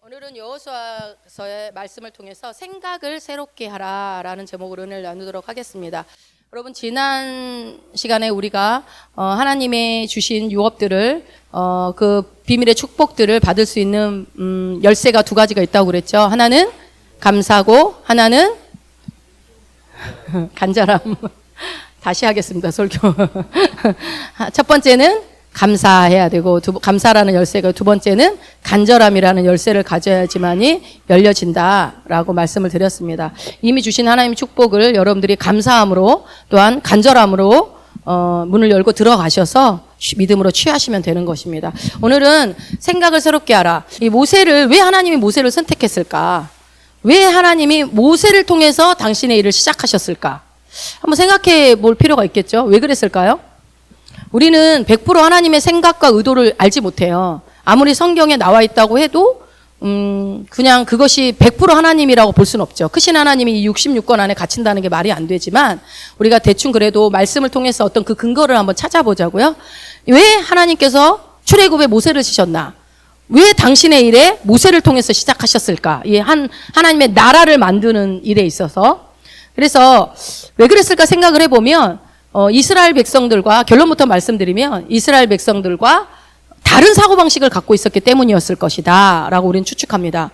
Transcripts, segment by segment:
오늘은 여호수아서의 말씀을 통해서 생각을 새롭게 하라라는 제목으로 은혜를 나누도록 하겠습니다. 여러분, 지난 시간에 우리가 하나님의 주신 유업들을 그 비밀의 축복들을 받을 수 있는 열쇠가 두 가지가 있다고 그랬죠. 하나는 감사고 하나는 간절함. 다시 하겠습니다, 설교. 첫 번째는 감사해야 되고, 감사라는 열쇠가, 두 번째는 간절함이라는 열쇠를 가져야지만이 열려진다라고 말씀을 드렸습니다. 이미 주신 하나님의 축복을 여러분들이 감사함으로 또한 간절함으로 문을 열고 들어가셔서 믿음으로 취하시면 되는 것입니다. 오늘은 생각을 새롭게 하라. 이 모세를, 왜 하나님이 모세를 선택했을까? 왜 하나님이 모세를 통해서 당신의 일을 시작하셨을까? 한번 생각해 볼 필요가 있겠죠? 왜 그랬을까요? 우리는 100% 하나님의 생각과 의도를 알지 못해요. 아무리 성경에 나와 있다고 해도 그냥 그것이 100% 하나님이라고 볼 수는 없죠. 크신 하나님이 이 66권 안에 갇힌다는 게 말이 안 되지만 우리가 대충 그래도 말씀을 통해서 어떤 그 근거를 한번 찾아보자고요. 왜 하나님께서 출애굽에 모세를 지셨나? 왜 당신의 일에 모세를 통해서 시작하셨을까? 이 하나님의 나라를 만드는 일에 있어서. 그래서 왜 그랬을까 생각을 해보면 이스라엘 백성들과, 결론부터 말씀드리면 이스라엘 백성들과 다른 사고방식을 갖고 있었기 때문이었을 것이다 라고 우리는 추측합니다.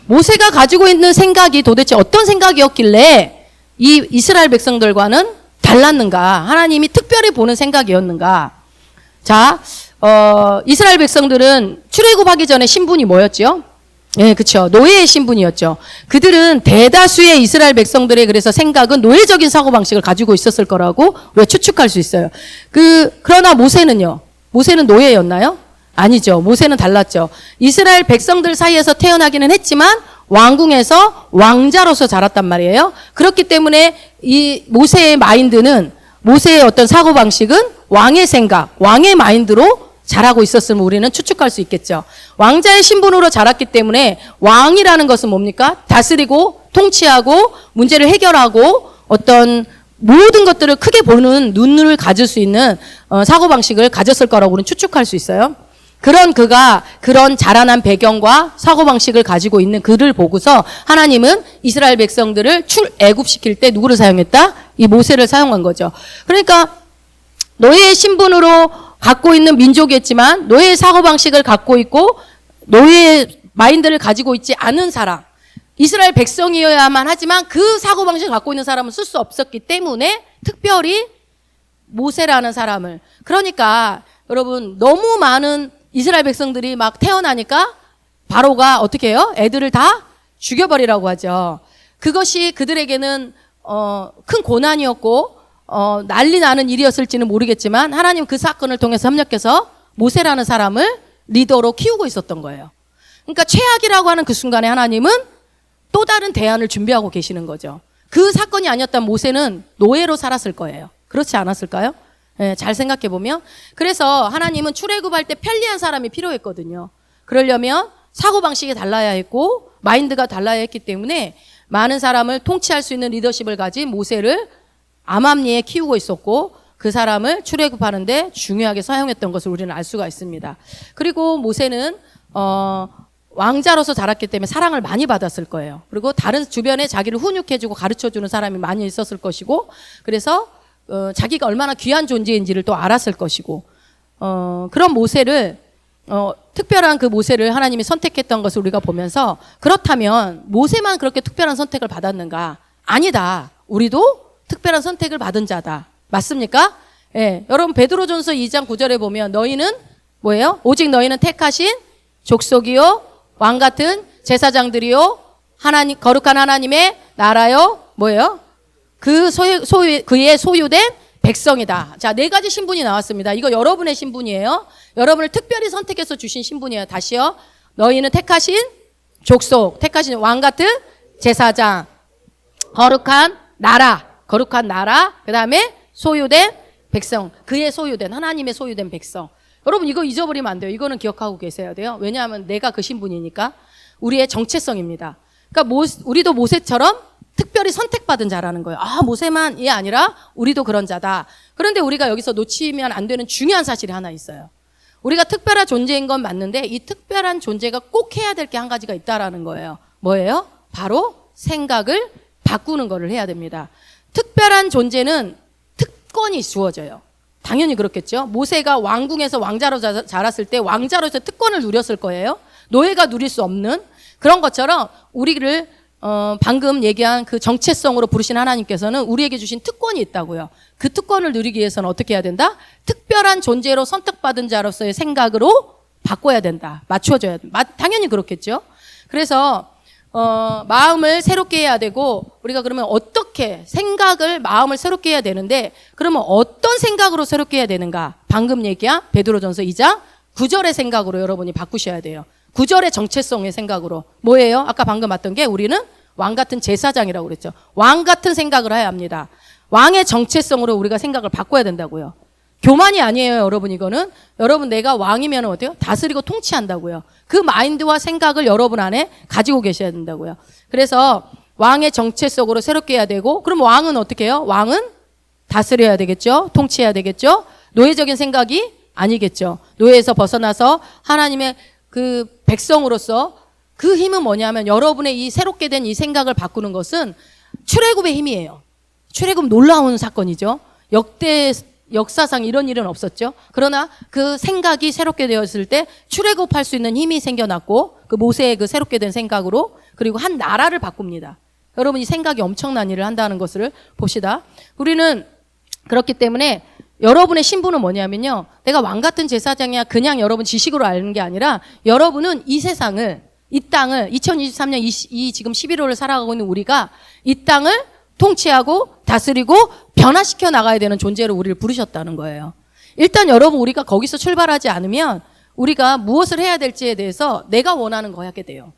모세가 가지고 있는 생각이 도대체 어떤 생각이었길래 이 이스라엘 백성들과는 달랐는가? 하나님이 특별히 보는 생각이었는가? 자, 이스라엘 백성들은 출애굽하기 전에 신분이 뭐였죠? 예, 그렇죠. 노예의 신분이었죠. 그들은 대다수의 이스라엘 백성들의 그래서 생각은 노예적인 사고방식을 가지고 있었을 거라고 우리가 추측할 수 있어요. 그러나 모세는요? 모세는 노예였나요? 아니죠. 모세는 달랐죠. 이스라엘 백성들 사이에서 태어나기는 했지만 왕궁에서 왕자로서 자랐단 말이에요. 그렇기 때문에 이 모세의 마인드는, 모세의 어떤 사고방식은 왕의 생각, 왕의 마인드로 자라고 있었음을 우리는 추측할 수 있겠죠. 왕자의 신분으로 자랐기 때문에 왕이라는 것은 뭡니까? 다스리고 통치하고 문제를 해결하고 어떤 모든 것들을 크게 보는 눈을 가질 수 있는 사고방식을 가졌을 거라고 우리는 추측할 수 있어요. 그가 그런 자라난 배경과 사고방식을 가지고 있는 그를 보고서 하나님은 이스라엘 백성들을 출애굽시킬 때 누구를 사용했다? 이 모세를 사용한 거죠. 그러니까 노예의 신분으로 갖고 있는 민족이었지만 노예의 사고방식을 갖고 있고 노예의 마인드를 가지고 있지 않은 사람, 이스라엘 백성이어야만 하지만 그 사고방식을 갖고 있는 사람은 쓸 수 없었기 때문에 특별히 모세라는 사람을, 그러니까 여러분, 너무 많은 이스라엘 백성들이 막 태어나니까 바로가 어떻게 해요? 애들을 다 죽여버리라고 하죠. 그것이 그들에게는 큰 고난이었고 난리 나는 일이었을지는 모르겠지만 하나님 그 사건을 통해서 협력해서 모세라는 사람을 리더로 키우고 있었던 거예요. 그러니까 최악이라고 하는 그 순간에 하나님은 또 다른 대안을 준비하고 계시는 거죠. 그 사건이 아니었다면 모세는 노예로 살았을 거예요. 그렇지 않았을까요? 네, 잘 생각해 보면. 그래서 하나님은 출애굽할 때 편리한 사람이 필요했거든요. 그러려면 사고방식이 달라야 했고 마인드가 달라야 했기 때문에 많은 사람을 통치할 수 있는 리더십을 가진 모세를 암암리에 키우고 있었고 그 사람을 출애굽하는데 중요하게 사용했던 것을 우리는 알 수가 있습니다. 그리고 모세는 왕자로서 자랐기 때문에 사랑을 많이 받았을 거예요. 그리고 다른 주변에 자기를 훈육해주고 가르쳐주는 사람이 많이 있었을 것이고, 그래서 자기가 얼마나 귀한 존재인지를 또 알았을 것이고, 그런 모세를 특별한 그 모세를 하나님이 선택했던 것을 우리가 보면서, 그렇다면 모세만 그렇게 특별한 선택을 받았는가? 아니다. 우리도 특별한 선택을 받은 자다. 맞습니까? 예. 여러분, 베드로전서 2장 9절에 보면 너희는 뭐예요? 오직 너희는 택하신 족속이요, 왕 같은 제사장들이요, 하나님, 거룩한 하나님의 나라요, 뭐예요? 그의 소유된 백성이다. 자, 4가지 신분이 나왔습니다. 이거 여러분의 신분이에요. 여러분을 특별히 선택해서 주신 신분이에요. 다시요. 너희는 택하신 족속, 택하신 왕 같은 제사장, 거룩한 나라, 그 다음에 소유된 백성, 그의 소유된, 하나님의 소유된 백성. 여러분, 이거 잊어버리면 안 돼요. 이거는 기억하고 계셔야 돼요. 왜냐하면 내가 그 신분이니까. 우리의 정체성입니다. 그러니까 우리도 모세처럼 특별히 선택받은 자라는 거예요. 아, 모세만이 아니라 우리도 그런 자다. 그런데 우리가 여기서 놓치면 안 되는 중요한 사실이 하나 있어요. 우리가 특별한 존재인 건 맞는데 이 특별한 존재가 꼭 해야 될 게 한 가지가 있다라는 거예요. 뭐예요? 바로 생각을 바꾸는 거를 해야 됩니다. 특별한 존재는 특권이 주어져요. 당연히 그렇겠죠. 모세가 왕궁에서 왕자로 자랐을 때 왕자로서 특권을 누렸을 거예요. 노예가 누릴 수 없는 그런 것처럼 우리를 방금 얘기한 그 정체성으로 부르신 하나님께서는 우리에게 주신 특권이 있다고요. 그 특권을 누리기 위해서는 어떻게 해야 된다? 특별한 존재로 선택받은 자로서의 생각으로 바꿔야 된다. 맞춰줘야 된다. 당연히 그렇겠죠. 그래서 마음을 새롭게 해야 되고 우리가 그러면 어떻게 마음을 새롭게 해야 되는데 그러면 어떤 생각으로 새롭게 해야 되는가? 방금 얘기한 베드로전서 2장 9절의 생각으로 여러분이 바꾸셔야 돼요. 9절의 정체성의 생각으로. 뭐예요? 아까 방금 봤던 게 우리는 왕 같은 제사장이라고 그랬죠. 왕 같은 생각을 해야 합니다. 왕의 정체성으로 우리가 생각을 바꿔야 된다고요. 교만이 아니에요, 여러분. 이거는 여러분 내가 왕이면 어때요? 다스리고 통치한다고요. 그 마인드와 생각을 여러분 안에 가지고 계셔야 된다고요. 그래서 왕의 정체성으로 새롭게 해야 되고 그럼 왕은 어떻게 해요? 왕은 다스려야 되겠죠. 통치해야 되겠죠. 노예적인 생각이 아니겠죠. 노예에서 벗어나서 하나님의 그 백성으로서 그 힘은 뭐냐면 여러분의 이 새롭게 된 이 생각을 바꾸는 것은 출애굽의 힘이에요. 출애굽 놀라운 사건이죠. 역사상 이런 일은 없었죠. 그러나 그 생각이 새롭게 되었을 때 출애굽할 수 있는 힘이 생겨났고 그 모세의 그 새롭게 된 생각으로 그리고 한 나라를 바꿉니다. 여러분 이 생각이 엄청난 일을 한다는 것을 봅시다. 우리는 그렇기 때문에 여러분의 신분은 뭐냐면요. 내가 왕 같은 제사장이야 그냥 여러분 지식으로 아는 게 아니라 여러분은 이 세상을 이 땅을 2023년 지금 11월을 살아가고 있는 우리가 이 땅을 통치하고 다스리고 변화시켜 나가야 되는 존재로 우리를 부르셨다는 거예요. 일단 여러분 우리가 거기서 출발하지 않으면 우리가 무엇을 해야 될지에 대해서 내가 원하는 거 하게 돼요.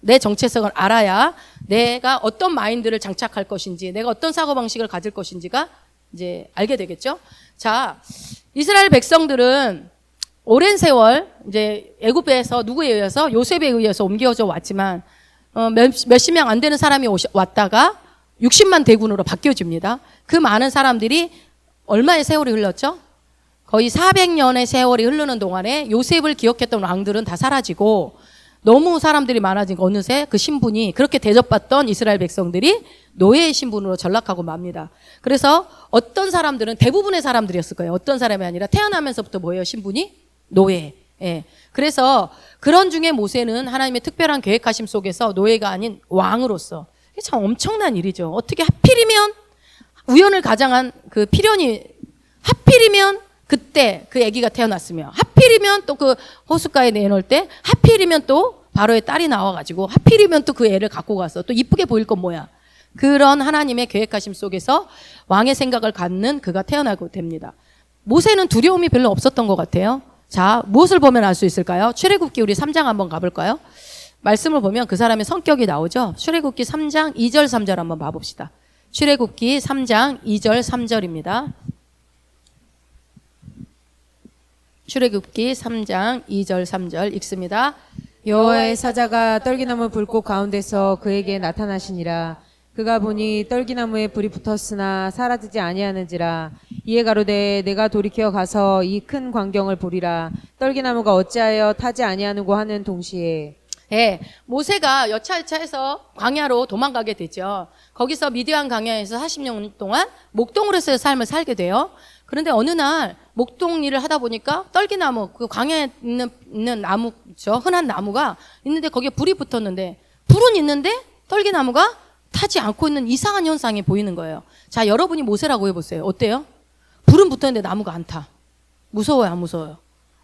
내 정체성을 알아야 내가 어떤 마인드를 장착할 것인지 내가 어떤 사고방식을 가질 것인지가 이제 알게 되겠죠. 자, 이스라엘 백성들은 오랜 세월 이제 애굽에서 누구에 의해서 요셉에 의해서 옮겨져 왔지만 몇십 명 안 되는 사람이 왔다가 60만 대군으로 바뀌어집니다. 그 많은 사람들이 얼마의 세월이 흘렀죠? 거의 400년의 세월이 흐르는 동안에 요셉을 기억했던 왕들은 다 사라지고 너무 사람들이 많아지니까 어느새 그 신분이 그렇게 대접받던 이스라엘 백성들이 노예의 신분으로 전락하고 맙니다. 그래서 어떤 사람들은 대부분의 사람들이었을 거예요. 어떤 사람이 아니라 태어나면서부터 뭐예요? 신분이? 노예. 예. 그래서 그런 중에 모세는 하나님의 특별한 계획하심 속에서 노예가 아닌 왕으로서 이게 참 엄청난 일이죠. 어떻게 하필이면 우연을 가장한 그 필연이 하필이면 그때 그 아기가 태어났으며 하필이면 또 그 호숫가에 내놓을 때 하필이면 또 바로의 딸이 나와가지고 하필이면 또 그 애를 갖고 가서 또 이쁘게 보일 건 뭐야. 그런 하나님의 계획하심 속에서 왕의 생각을 갖는 그가 태어나고 됩니다. 모세는 두려움이 별로 없었던 것 같아요. 자, 무엇을 보면 알 수 있을까요? 출애굽기 우리 3장 한번 가볼까요? 말씀을 보면 그 사람의 성격이 나오죠. 출애굽기 3장 2절 3절 한번 봐봅시다. 출애굽기 3장 2절 3절입니다. 출애굽기 3장 2절 3절 읽습니다. 여호와의 사자가 떨기나무 불꽃 가운데서 그에게 나타나시니라. 그가 보니 떨기나무에 불이 붙었으나 사라지지 아니하는지라. 이에 가로되 내가 돌이켜 가서 이 큰 광경을 보리라. 떨기나무가 어찌하여 타지 아니하는고 하는 동시에 예, 모세가 여차여차해서 광야로 도망가게 되죠. 거기서 미디안 광야에서 40년 동안 목동으로서의 삶을 살게 돼요. 그런데 어느 날 목동 일을 하다 보니까 떨기나무, 그 광야에 있는 나무죠. 흔한 나무가 있는데 거기에 불이 붙었는데 불은 있는데 떨기나무가 타지 않고 있는 이상한 현상이 보이는 거예요. 자, 여러분이 모세라고 해보세요. 어때요? 불은 붙었는데 나무가 안 타. 무서워요, 안 무서워요?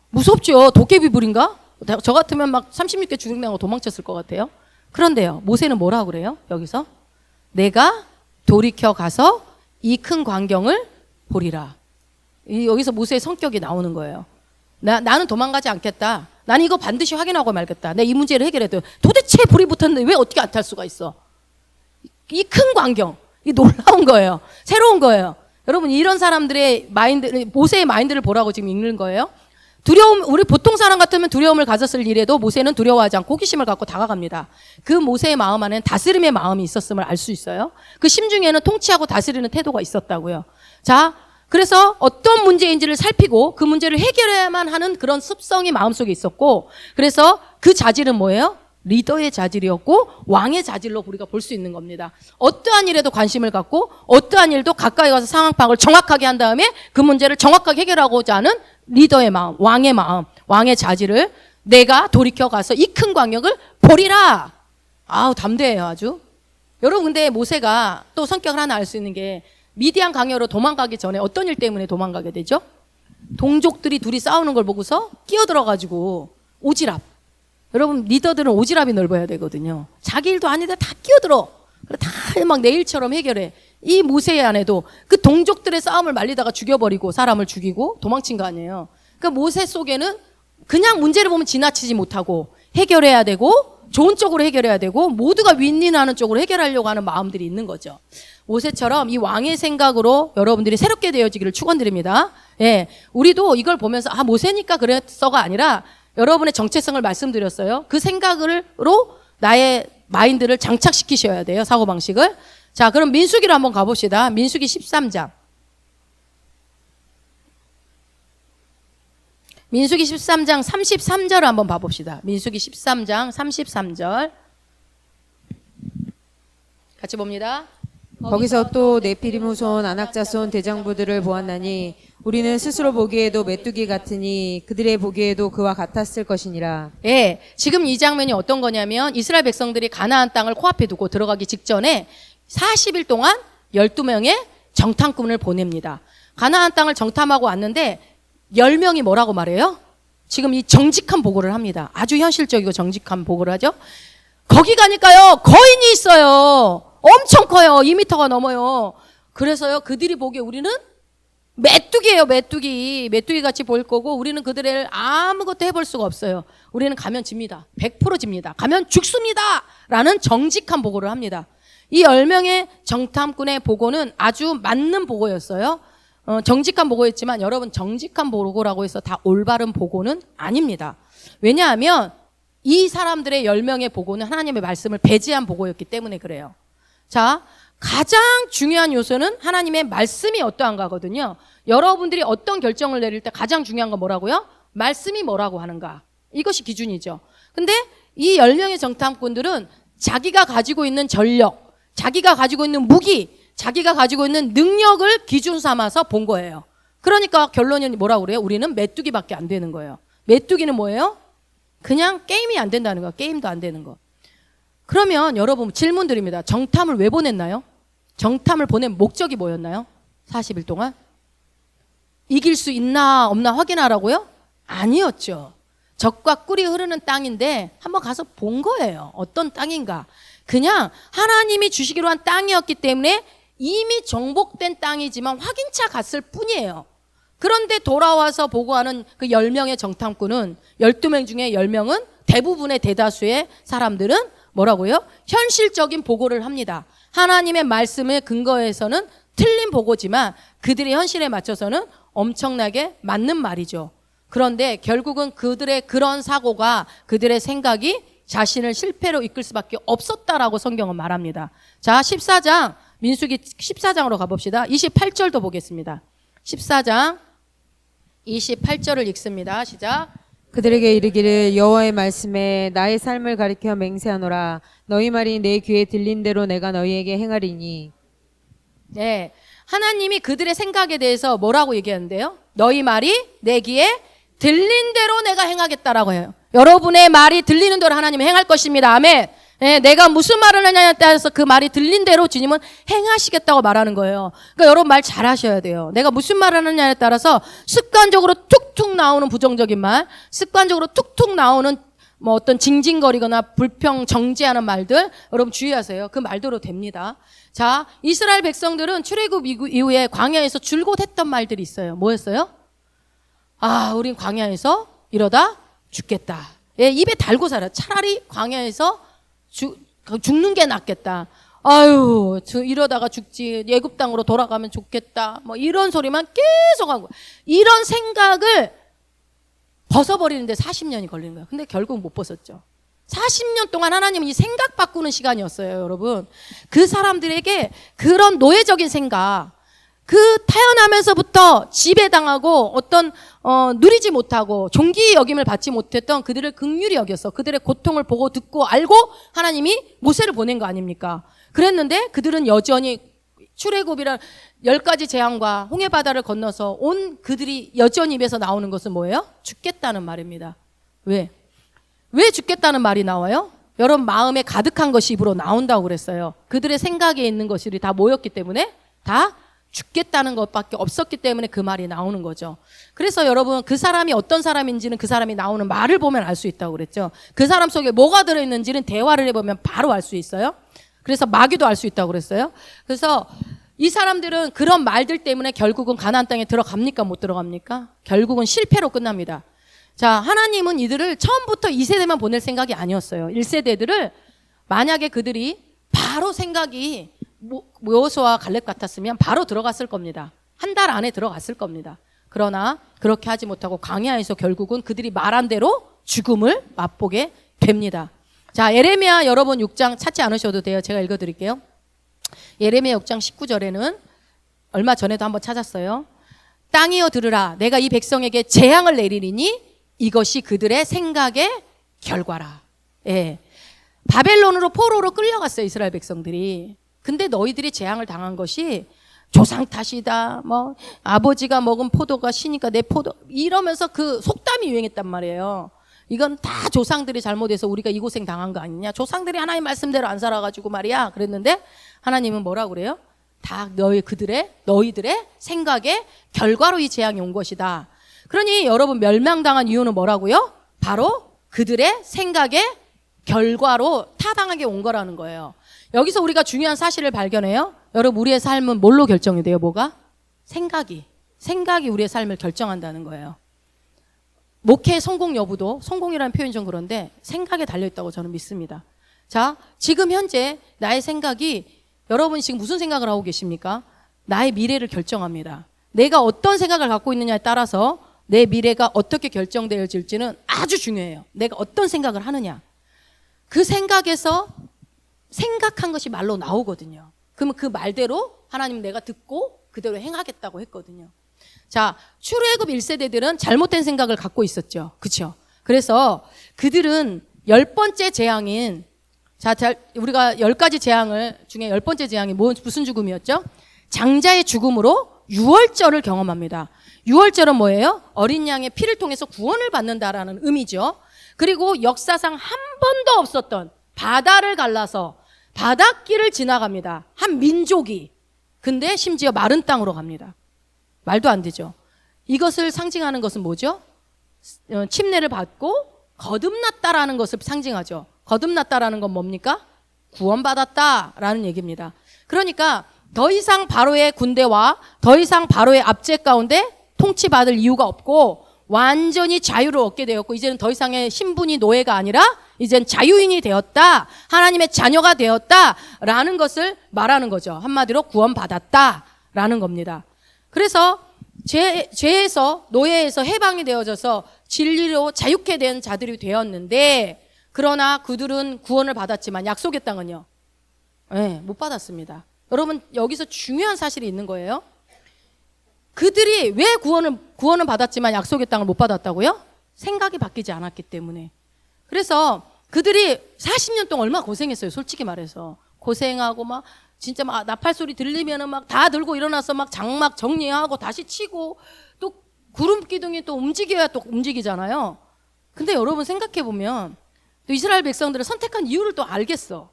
무섭죠. 도깨비 불인가? 저 같으면 막 36개 죽음당하고 도망쳤을 것 같아요. 그런데요, 모세는 뭐라고 그래요? 여기서 내가 돌이켜 가서 이 큰 광경을 보리라. 여기서 모세의 성격이 나오는 거예요. 나는 도망가지 않겠다. 나는 이거 반드시 확인하고 말겠다. 내가 이 문제를 해결해도 도대체 불이 붙었는데 왜 어떻게 안 탈 수가 있어? 이 큰 광경, 이 놀라운 거예요. 새로운 거예요. 여러분 이런 사람들의 마인드, 모세의 마인드를 보라고 지금 읽는 거예요. 두려움, 우리 보통 사람 같으면 두려움을 가졌을 일에도 모세는 두려워하지 않고 호기심을 갖고 다가갑니다. 그 모세의 마음 안에는 다스림의 마음이 있었음을 알 수 있어요. 그 심중에는 통치하고 다스리는 태도가 있었다고요. 자, 그래서 어떤 문제인지를 살피고 그 문제를 해결해야만 하는 그런 습성이 마음속에 있었고, 그래서 그 자질은 뭐예요? 리더의 자질이었고 왕의 자질로 우리가 볼 수 있는 겁니다. 어떠한 일에도 관심을 갖고 어떠한 일도 가까이 가서 상황 파악을 정확하게 한 다음에 그 문제를 정확하게 해결하고자 하는 리더의 마음, 왕의 자질을 내가 돌이켜 가서 이 큰 광역을 보리라. 아우, 담대해요, 아주. 여러분, 근데 모세가 또 성격을 하나 알 수 있는 게, 미디안 강요로 도망가기 전에 어떤 일 때문에 도망가게 되죠? 동족들이 둘이 싸우는 걸 보고서 끼어들어가지고 오지랖. 여러분, 리더들은 오지랖이 넓어야 되거든요. 자기 일도 아닌데 다 끼어들어. 다 막 내 일처럼 해결해. 이 모세의 아내도 그 동족들의 싸움을 말리다가 죽여버리고 사람을 죽이고 도망친 거 아니에요. 그러니까 모세 속에는 그냥 문제를 보면 지나치지 못하고 해결해야 되고 좋은 쪽으로 해결해야 되고 모두가 윈윈하는 쪽으로 해결하려고 하는 마음들이 있는 거죠. 모세처럼 이 왕의 생각으로 여러분들이 새롭게 되어지기를 축원드립니다. 예, 우리도 이걸 보면서 모세니까 그랬어가 아니라 여러분의 정체성을 말씀드렸어요. 그 생각으로 나의 마인드를 장착시키셔야 돼요. 사고방식을. 자, 그럼 민수기로 한번 가봅시다. 민수기 13장. 민수기 13장 33절을 한번 봐봅시다. 민수기 13장 33절. 같이 봅니다. 거기서 또 네피림 후손 아낙자손 대장부들을 보았나니 우리는 스스로 보기에도 메뚜기 같으니 그들의 보기에도 그와 같았을 것이니라. 예, 지금 이 장면이 어떤 거냐면 이스라엘 백성들이 가나안 땅을 코앞에 두고 들어가기 직전에 40일 동안 12명의 정탐꾼을 보냅니다. 가나안 땅을 정탐하고 왔는데 10명이 뭐라고 말해요? 지금 이 정직한 보고를 합니다. 아주 현실적이고 정직한 보고를 하죠. 거기 가니까요, 거인이 있어요. 엄청 커요. 2m가 넘어요. 그래서요, 그들이 보기에 우리는 메뚜기예요, 메뚜기. 메뚜기 같이 보일 거고 우리는 그들을 아무것도 해볼 수가 없어요. 우리는 가면 집니다. 100% 집니다. 가면 죽습니다. 라는 정직한 보고를 합니다. 이 10명의 정탐꾼의 보고는 아주 맞는 보고였어요. 정직한 보고였지만 여러분, 정직한 보고라고 해서 다 올바른 보고는 아닙니다. 왜냐하면 이 사람들의 10명의 보고는 하나님의 말씀을 배제한 보고였기 때문에 그래요. 자, 가장 중요한 요소는 하나님의 말씀이 어떠한가거든요. 여러분들이 어떤 결정을 내릴 때 가장 중요한 건 뭐라고요? 말씀이 뭐라고 하는가. 이것이 기준이죠. 근데 이 10명의 정탐꾼들은 자기가 가지고 있는 전력, 자기가 가지고 있는 무기, 자기가 가지고 있는 능력을 기준 삼아서 본 거예요. 그러니까 결론이 뭐라고 그래요? 우리는 메뚜기밖에 안 되는 거예요. 메뚜기는 뭐예요? 그냥 게임이 안 된다는 거. 게임도 안 되는 거. 그러면 여러분, 질문 드립니다. 정탐을 왜 보냈나요? 정탐을 보낸 목적이 뭐였나요? 40일 동안? 이길 수 있나 없나 확인하라고요? 아니었죠. 적과 꿀이 흐르는 땅인데 한번 가서 본 거예요. 어떤 땅인가. 그냥 하나님이 주시기로 한 땅이었기 때문에 이미 정복된 땅이지만 확인차 갔을 뿐이에요. 그런데 돌아와서 보고하는 그 10명의 정탐꾼은 12명 중에 10명은 대부분의 대다수의 사람들은 뭐라고요? 현실적인 보고를 합니다. 하나님의 말씀에 근거해서는 틀린 보고지만 그들의 현실에 맞춰서는 엄청나게 맞는 말이죠. 그런데 결국은 그들의 그런 사고가, 그들의 생각이 자신을 실패로 이끌 수밖에 없었다라고 성경은 말합니다. 자, 14장, 민수기 14장으로 가봅시다. 28절도 보겠습니다. 14장 28절을 읽습니다. 시작. 그들에게 이르기를 여호와의 말씀에 나의 삶을 가리켜 맹세하노라. 너희 말이 내 귀에 들린 대로 내가 너희에게 행하리니. 네, 하나님이 그들의 생각에 대해서 뭐라고 얘기하는데요? 너희 말이 내 귀에 들린 대로 내가 행하겠다라고 해요. 여러분의 말이 들리는 대로 하나님은 행할 것입니다. 아멘. 네, 내가 무슨 말을 하냐에 따라서 그 말이 들린 대로 주님은 행하시겠다고 말하는 거예요. 그러니까 여러분 말 잘하셔야 돼요. 내가 무슨 말을 하느냐에 따라서 습관적으로 툭툭 나오는 부정적인 말, 습관적으로 툭툭 나오는 뭐 어떤 징징거리거나 불평 정죄하는 말들, 여러분 주의하세요. 그 말대로 됩니다. 자, 이스라엘 백성들은 출애굽 이후에 광야에서 줄곧 했던 말들이 있어요. 뭐였어요? 우린 광야에서 이러다 죽겠다. 예, 입에 달고 살아. 차라리 광야에서 죽는 게 낫겠다. 아유, 이러다가 죽지. 애굽 땅으로 돌아가면 좋겠다. 뭐 이런 소리만 계속 하고, 이런 생각을 벗어버리는데 40년이 걸리는 거예요. 근데 결국 못 벗었죠. 40년 동안 하나님은 이 생각 바꾸는 시간이었어요, 여러분. 그 사람들에게 그런 노예적인 생각, 그 태어나면서부터 지배당하고 어떤 누리지 못하고 존귀 여김을 받지 못했던 그들을 긍휼히 여겼어. 그들의 고통을 보고 듣고 알고 하나님이 모세를 보낸 거 아닙니까? 그랬는데 그들은 여전히 출애굽이란 10가지 재앙과 홍해 바다를 건너서 온 그들이 여전히 입에서 나오는 것은 뭐예요? 죽겠다는 말입니다. 왜 죽겠다는 말이 나와요? 여러분 마음에 가득한 것이 입으로 나온다고 그랬어요. 그들의 생각에 있는 것들이 다 모였기 때문에 다 죽겠다는 것밖에 없었기 때문에 그 말이 나오는 거죠. 그래서 여러분 그 사람이 어떤 사람인지는 그 사람이 나오는 말을 보면 알 수 있다고 그랬죠. 그 사람 속에 뭐가 들어있는지는 대화를 해보면 바로 알 수 있어요. 그래서 마귀도 알 수 있다고 그랬어요. 그래서 이 사람들은 그런 말들 때문에 결국은 가나안 땅에 들어갑니까? 못 들어갑니까? 결국은 실패로 끝납니다. 자, 하나님은 이들을 처음부터 2세대만 보낼 생각이 아니었어요. 1세대들을 만약에 그들이 바로 생각이 여호수아와 갈렙 같았으면 바로 들어갔을 겁니다. 한 달 안에 들어갔을 겁니다. 그러나 그렇게 하지 못하고 광야에서 결국은 그들이 말한 대로 죽음을 맛보게 됩니다. 자, 예레미야 여러분 6장 찾지 않으셔도 돼요. 제가 읽어드릴게요. 예레미야 6장 19절에는 얼마 전에도 한번 찾았어요. 땅이여 들으라. 내가 이 백성에게 재앙을 내리리니 이것이 그들의 생각의 결과라. 예. 바벨론으로 포로로 끌려갔어요. 이스라엘 백성들이. 근데 너희들이 재앙을 당한 것이 조상 탓이다. 뭐 아버지가 먹은 포도가 시니까 내 포도 이러면서 그 속담이 유행했단 말이에요. 이건 다 조상들이 잘못해서 우리가 이 고생 당한 거 아니냐. 조상들이 하나님 말씀대로 안 살아가지고 말이야. 그랬는데 하나님은 뭐라고 그래요? 다 너희들의 생각의 결과로 이 재앙이 온 것이다. 그러니 여러분 멸망당한 이유는 뭐라고요? 바로 그들의 생각의 결과로 타당하게 온 거라는 거예요. 여기서 우리가 중요한 사실을 발견해요. 여러분 우리의 삶은 뭘로 결정이 돼요? 뭐가? 생각이 우리의 삶을 결정한다는 거예요. 목회 성공 여부도 성공이라는 표현이 좀 그런데 생각에 달려있다고 저는 믿습니다. 자, 지금 현재 나의 생각이 여러분이 지금 무슨 생각을 하고 계십니까? 나의 미래를 결정합니다. 내가 어떤 생각을 갖고 있느냐에 따라서 내 미래가 어떻게 결정되어질지는 아주 중요해요. 내가 어떤 생각을 하느냐. 그 생각에서 생각한 것이 말로 나오거든요. 그러면 그 말대로 하나님 내가 듣고 그대로 행하겠다고 했거든요. 자, 출애굽 1세대들은 잘못된 생각을 갖고 있었죠. 그렇죠? 그래서 그들은 10번째 재앙인 자, 우리가 10가지 재앙을 중에 10번째 재앙이 무슨 죽음이었죠? 장자의 죽음으로 유월절을 경험합니다. 유월절은 뭐예요? 어린 양의 피를 통해서 구원을 받는다라는 의미죠. 그리고 역사상 한 번도 없었던 바다를 갈라서 바닷길을 지나갑니다. 한 민족이. 근데 심지어 마른 땅으로 갑니다. 말도 안 되죠. 이것을 상징하는 것은 뭐죠? 침례를 받고 거듭났다라는 것을 상징하죠. 거듭났다라는 건 뭡니까? 구원받았다라는 얘기입니다. 그러니까 더 이상 바로의 군대와 더 이상 바로의 압제 가운데 통치받을 이유가 없고 완전히 자유를 얻게 되었고 이제는 더 이상의 신분이 노예가 아니라 이젠 자유인이 되었다. 하나님의 자녀가 되었다라는 것을 말하는 거죠. 한마디로 구원받았다라는 겁니다. 그래서 죄에서 노예에서 해방이 되어져서 진리로 자유케 된 자들이 되었는데 그러나 그들은 구원을 받았지만 약속의 땅은요. 네, 못 받았습니다. 여러분 여기서 중요한 사실이 있는 거예요. 그들이 왜 구원은 받았지만 약속의 땅을 못 받았다고요? 생각이 바뀌지 않았기 때문에. 그래서 그들이 40년 동안 얼마나 고생했어요. 솔직히 말해서. 고생하고 막 진짜 막 나팔 소리 들리면은 막 다 들고 일어나서 막 장막 정리하고 다시 치고 또 구름 기둥이 또 움직여야 또 움직이잖아요. 근데 여러분 생각해 보면 또 이스라엘 백성들을 선택한 이유를 또 알겠어.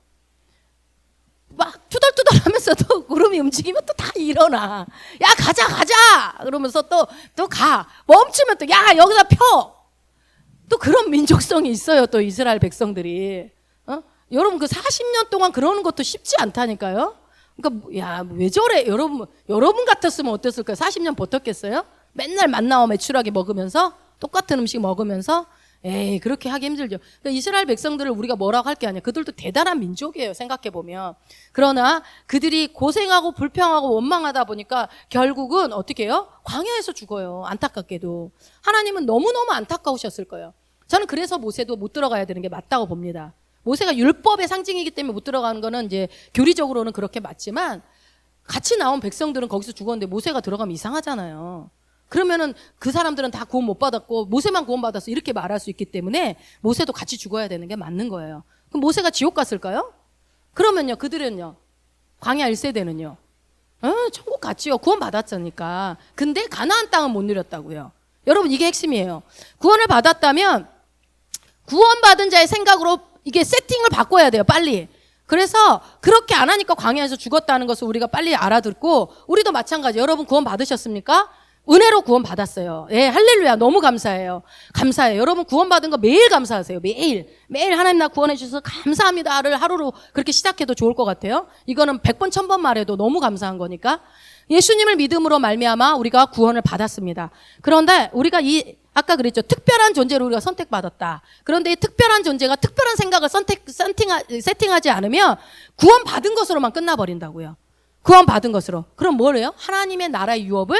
막 투덜투덜 하면서 또 구름이 움직이면 또 다 일어나. 야, 가자! 그러면서 또 가. 멈추면 또, 야, 여기다 펴! 또 그런 민족성이 있어요, 또 이스라엘 백성들이. 여러분, 그 40년 동안 그러는 것도 쉽지 않다니까요? 그러니까, 야, 왜 저래? 여러분 같았으면 어땠을까요? 40년 버텼겠어요? 맨날 만나와 메추라기 먹으면서, 똑같은 음식 먹으면서, 에이, 그렇게 하기 힘들죠. 그러니까 이스라엘 백성들을 우리가 뭐라고 할 게 아니야. 그들도 대단한 민족이에요, 생각해보면. 그러나 그들이 고생하고 불평하고 원망하다 보니까 결국은 어떻게 해요? 광야에서 죽어요, 안타깝게도. 하나님은 너무너무 안타까우셨을 거예요. 저는 그래서 모세도 못 들어가야 되는 게 맞다고 봅니다. 모세가 율법의 상징이기 때문에 못 들어가는 거는 이제 교리적으로는 그렇게 맞지만 같이 나온 백성들은 거기서 죽었는데 모세가 들어가면 이상하잖아요. 그러면은 그 사람들은 다 구원 못 받았고 모세만 구원 받았어 이렇게 말할 수 있기 때문에 모세도 같이 죽어야 되는 게 맞는 거예요. 그럼 모세가 지옥 갔을까요? 그러면요 그들은요 광야 1세대는요 천국 갔지요. 구원 받았으니까. 근데 가나안 땅은 못 누렸다고요. 여러분 이게 핵심이에요. 구원을 받았다면 구원받은 자의 생각으로 이게 세팅을 바꿔야 돼요. 빨리. 그래서 그렇게 안 하니까 광야에서 죽었다는 것을 우리가 빨리 알아듣고 우리도 마찬가지. 여러분 구원 받으셨습니까? 은혜로 구원 받았어요. 예, 할렐루야. 너무 감사해요. 감사해요. 여러분 구원 받은 거 매일 감사하세요. 매일 하나님 나 구원해 주셔서 감사합니다를 하루로 그렇게 시작해도 좋을 것 같아요. 이거는 100번 1000번 말해도 너무 감사한 거니까. 예수님을 믿음으로 말미암아 우리가 구원을 받았습니다. 그런데 우리가 아까 그랬죠. 특별한 존재로 우리가 선택받았다. 그런데 이 특별한 존재가 특별한 생각을 세팅하지 않으면 구원 받은 것으로만 끝나버린다고요. 구원 받은 것으로. 그럼 뭐래요? 하나님의 나라의 유업을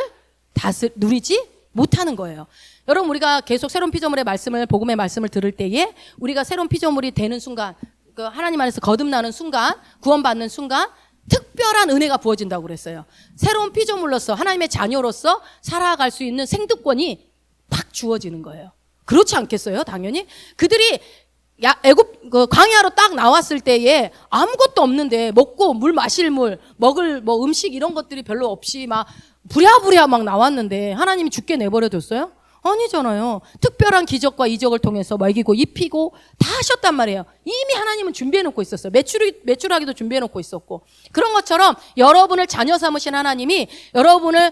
누리지 못하는 거예요. 여러분 우리가 계속 새로운 피조물의 말씀을 복음의 말씀을 들을 때에 우리가 새로운 피조물이 되는 순간 하나님 안에서 거듭나는 순간 구원받는 순간 특별한 은혜가 부어진다고 그랬어요. 새로운 피조물로서 하나님의 자녀로서 살아갈 수 있는 생득권이 팍 주어지는 거예요. 그렇지 않겠어요? 당연히 그들이 애굽 광야로 딱 나왔을 때에 아무것도 없는데 먹고 물 마실 물 먹을 뭐 음식 이런 것들이 별로 없이 막 부랴부랴 막 나왔는데 하나님이 죽게 내버려 뒀어요? 아니잖아요. 특별한 기적과 이적을 통해서 먹이고 입히고 다 하셨단 말이에요. 이미 하나님은 준비해 놓고 있었어요. 매출하기도 준비해 놓고 있었고. 그런 것처럼 여러분을 자녀 삼으신 하나님이 여러분을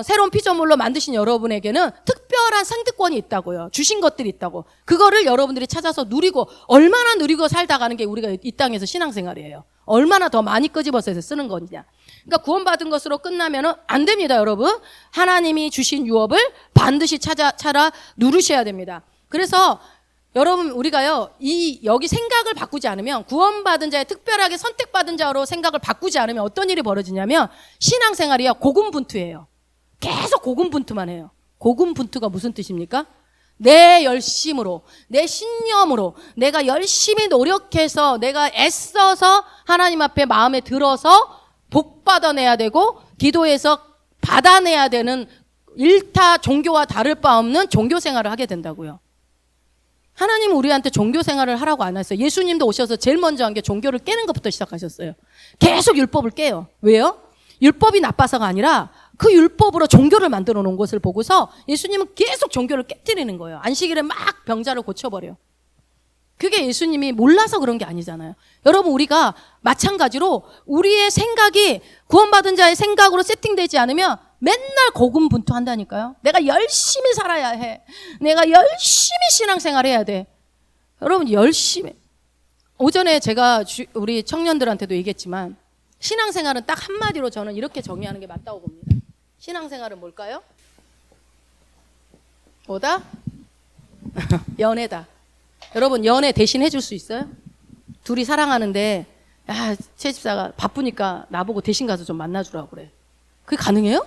새로운 피조물로 만드신 여러분에게는 특별한 상득권이 있다고요. 주신 것들이 있다고. 그거를 여러분들이 찾아서 누리고 얼마나 누리고 살다 가는 게 우리가 이 땅에서 신앙생활이에요. 얼마나 더 많이 끄집어서 쓰는 거냐. 그러니까 구원받은 것으로 끝나면은 안 됩니다, 여러분. 하나님이 주신 유업을 반드시 찾아 누르셔야 됩니다. 그래서 여러분 우리가요, 여기 생각을 바꾸지 않으면 구원받은 자의 특별하게 선택받은 자로 생각을 바꾸지 않으면 어떤 일이 벌어지냐면 신앙생활이요, 고군분투예요. 계속 고군분투만 해요. 고군분투가 무슨 뜻입니까? 내 열심으로, 내 신념으로, 내가 열심히 노력해서, 내가 애써서 하나님 앞에 마음에 들어서 복 받아내야 되고, 기도해서 받아내야 되는 일타 종교와 다를 바 없는 종교 생활을 하게 된다고요. 하나님은 우리한테 종교 생활을 하라고 안 했어요. 예수님도 오셔서 제일 먼저 한 게 종교를 깨는 것부터 시작하셨어요. 계속 율법을 깨요. 왜요? 율법이 나빠서가 아니라 그 율법으로 종교를 만들어 놓은 것을 보고서 예수님은 계속 종교를 깨뜨리는 거예요. 안식일에 막 병자를 고쳐버려. 그게 예수님이 몰라서 그런 게 아니잖아요. 여러분 우리가 마찬가지로 우리의 생각이 구원받은 자의 생각으로 세팅되지 않으면 맨날 고군분투한다니까요. 내가 열심히 살아야 해. 내가 열심히 신앙생활 해야 돼. 여러분 열심히. 오전에 제가 우리 청년들한테도 얘기했지만 신앙생활은 딱 한마디로 저는 이렇게 정의하는 게 맞다고 봅니다. 신앙생활은 뭘까요? 뭐다? 연애다. 여러분 연애 대신 해줄 수 있어요? 둘이 사랑하는데 최 집사가 바쁘니까 나보고 대신 가서 좀 만나주라고 그래. 그게 가능해요?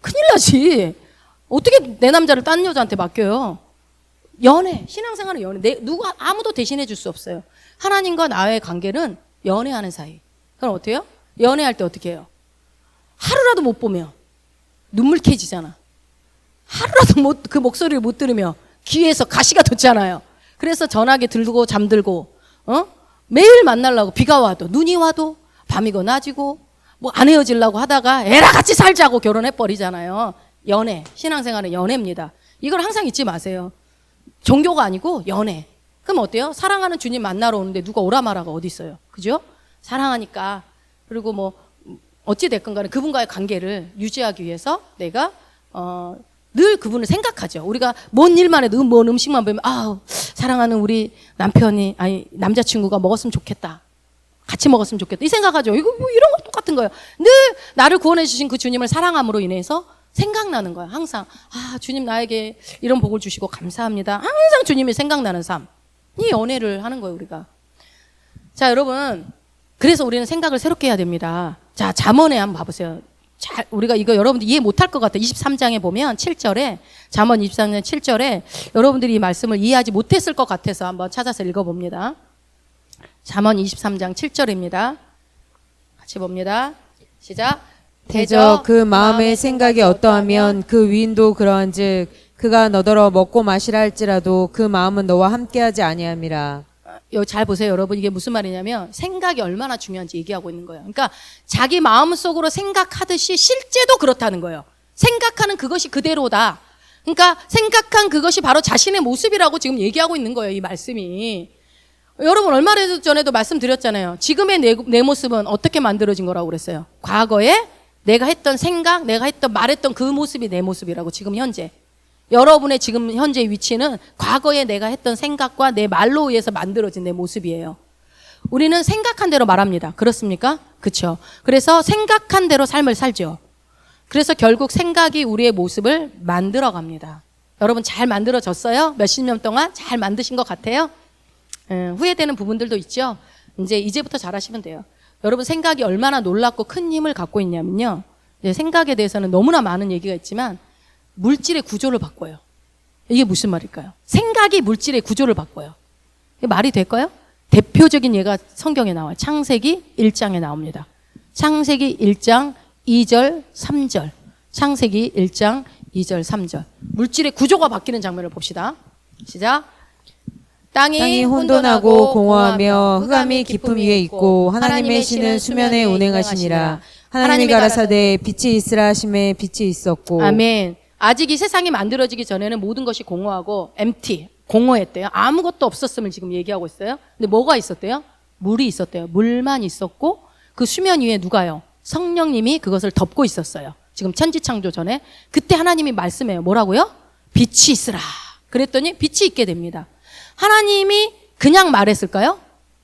큰일 나지. 어떻게 내 남자를 다른 여자한테 맡겨요? 연애, 신앙생활은 연애. 아무도 대신해 줄 수 없어요. 하나님과 나의 관계는 연애하는 사이. 그럼 어때요? 연애할 때 어떻게 해요? 하루라도 못 보면 눈물 캐지잖아. 하루라도 그 목소리를 못 들으면 귀에서 가시가 돋잖아요. 그래서 전화기 들고 잠들고 매일 만나려고 비가 와도 눈이 와도 밤이고 낮이고 뭐 안 헤어지려고 하다가 애랑 같이 살자고 결혼해버리잖아요. 연애, 신앙생활은 연애입니다. 이걸 항상 잊지 마세요. 종교가 아니고 연애. 그럼 어때요? 사랑하는 주님 만나러 오는데 누가 오라 마라가 어디 있어요? 그죠? 사랑하니까. 그리고 뭐 어찌 됐건 간에 그분과의 관계를 유지하기 위해서 내가 늘 그분을 생각하죠. 우리가 뭔 일만 해도 뭔 음식만 보면 사랑하는 우리 남자친구가 먹었으면 좋겠다. 같이 먹었으면 좋겠다. 이 생각하죠. 이거 뭐 이런 거 똑같은 거예요. 늘 나를 구원해 주신 그 주님을 사랑함으로 인해서 생각나는 거야. 항상 주님 나에게 이런 복을 주시고 감사합니다. 항상 주님이 생각나는 삶. 이 연애를 하는 거예요, 우리가. 자, 여러분. 그래서 우리는 생각을 새롭게 해야 됩니다. 자, 잠언에 한번 봐보세요. 우리가 이거 여러분들 이해 못할 것 같아요. 23장에 보면 7절에 잠언 23장 7절에 여러분들이 이 말씀을 이해하지 못했을 것 같아서 한번 찾아서 읽어봅니다. 잠언 23장 7절입니다. 같이 봅니다. 시작. 대저 그 마음의 생각이 어떠하면 그 위인도 그러한즉 그가 너더러 먹고 마시라 할지라도 그 마음은 너와 함께하지 아니함이라. 여기 잘 보세요, 여러분. 이게 무슨 말이냐면 생각이 얼마나 중요한지 얘기하고 있는 거예요. 그러니까 자기 마음속으로 생각하듯이 실제도 그렇다는 거예요. 생각하는 그것이 그대로다. 그러니까 생각한 그것이 바로 자신의 모습이라고 지금 얘기하고 있는 거예요, 이 말씀이. 여러분 얼마 전에도 말씀드렸잖아요. 지금의 내 모습은 어떻게 만들어진 거라고 그랬어요. 과거에 내가 했던 생각, 내가 말했던 그 모습이 내 모습이라고. 지금 현재 여러분의 지금 현재 위치는 과거에 내가 했던 생각과 내 말로 의해서 만들어진 내 모습이에요. 우리는 생각한 대로 말합니다. 그렇습니까? 그렇죠. 그래서 생각한 대로 삶을 살죠. 그래서 결국 생각이 우리의 모습을 만들어 갑니다. 여러분 잘 만들어졌어요? 몇십 년 동안 잘 만드신 것 같아요? 후회되는 부분들도 있죠. 이제부터 잘하시면 돼요. 여러분 생각이 얼마나 놀랍고 큰 힘을 갖고 있냐면요. 생각에 대해서는 너무나 많은 얘기가 있지만 물질의 구조를 바꿔요. 이게 무슨 말일까요? 생각이 물질의 구조를 바꿔요. 이게 말이 될까요? 대표적인 예가 성경에 나와요. 창세기 1장에 나옵니다. 창세기 1장 2절 3절. 창세기 1장 2절 3절. 물질의 구조가 바뀌는 장면을 봅시다. 시작. 땅이 혼돈하고 공허하며 흑암이 깊음 위에 있고 하나님의 신은 수면에 운행하시니라. 하나님이 가라사대 빛이 있으라 하심에 빛이 있었고. 아멘. 아직 이 세상이 만들어지기 전에는 모든 것이 공허하고 empty, 공허했대요. 아무것도 없었음을 지금 얘기하고 있어요. 근데 뭐가 있었대요? 물이 있었대요. 물만 있었고 그 수면 위에 누가요? 성령님이 그것을 덮고 있었어요. 지금 천지창조 전에. 그때 하나님이 말씀해요. 뭐라고요? 빛이 있으라. 그랬더니 빛이 있게 됩니다. 하나님이 그냥 말했을까요?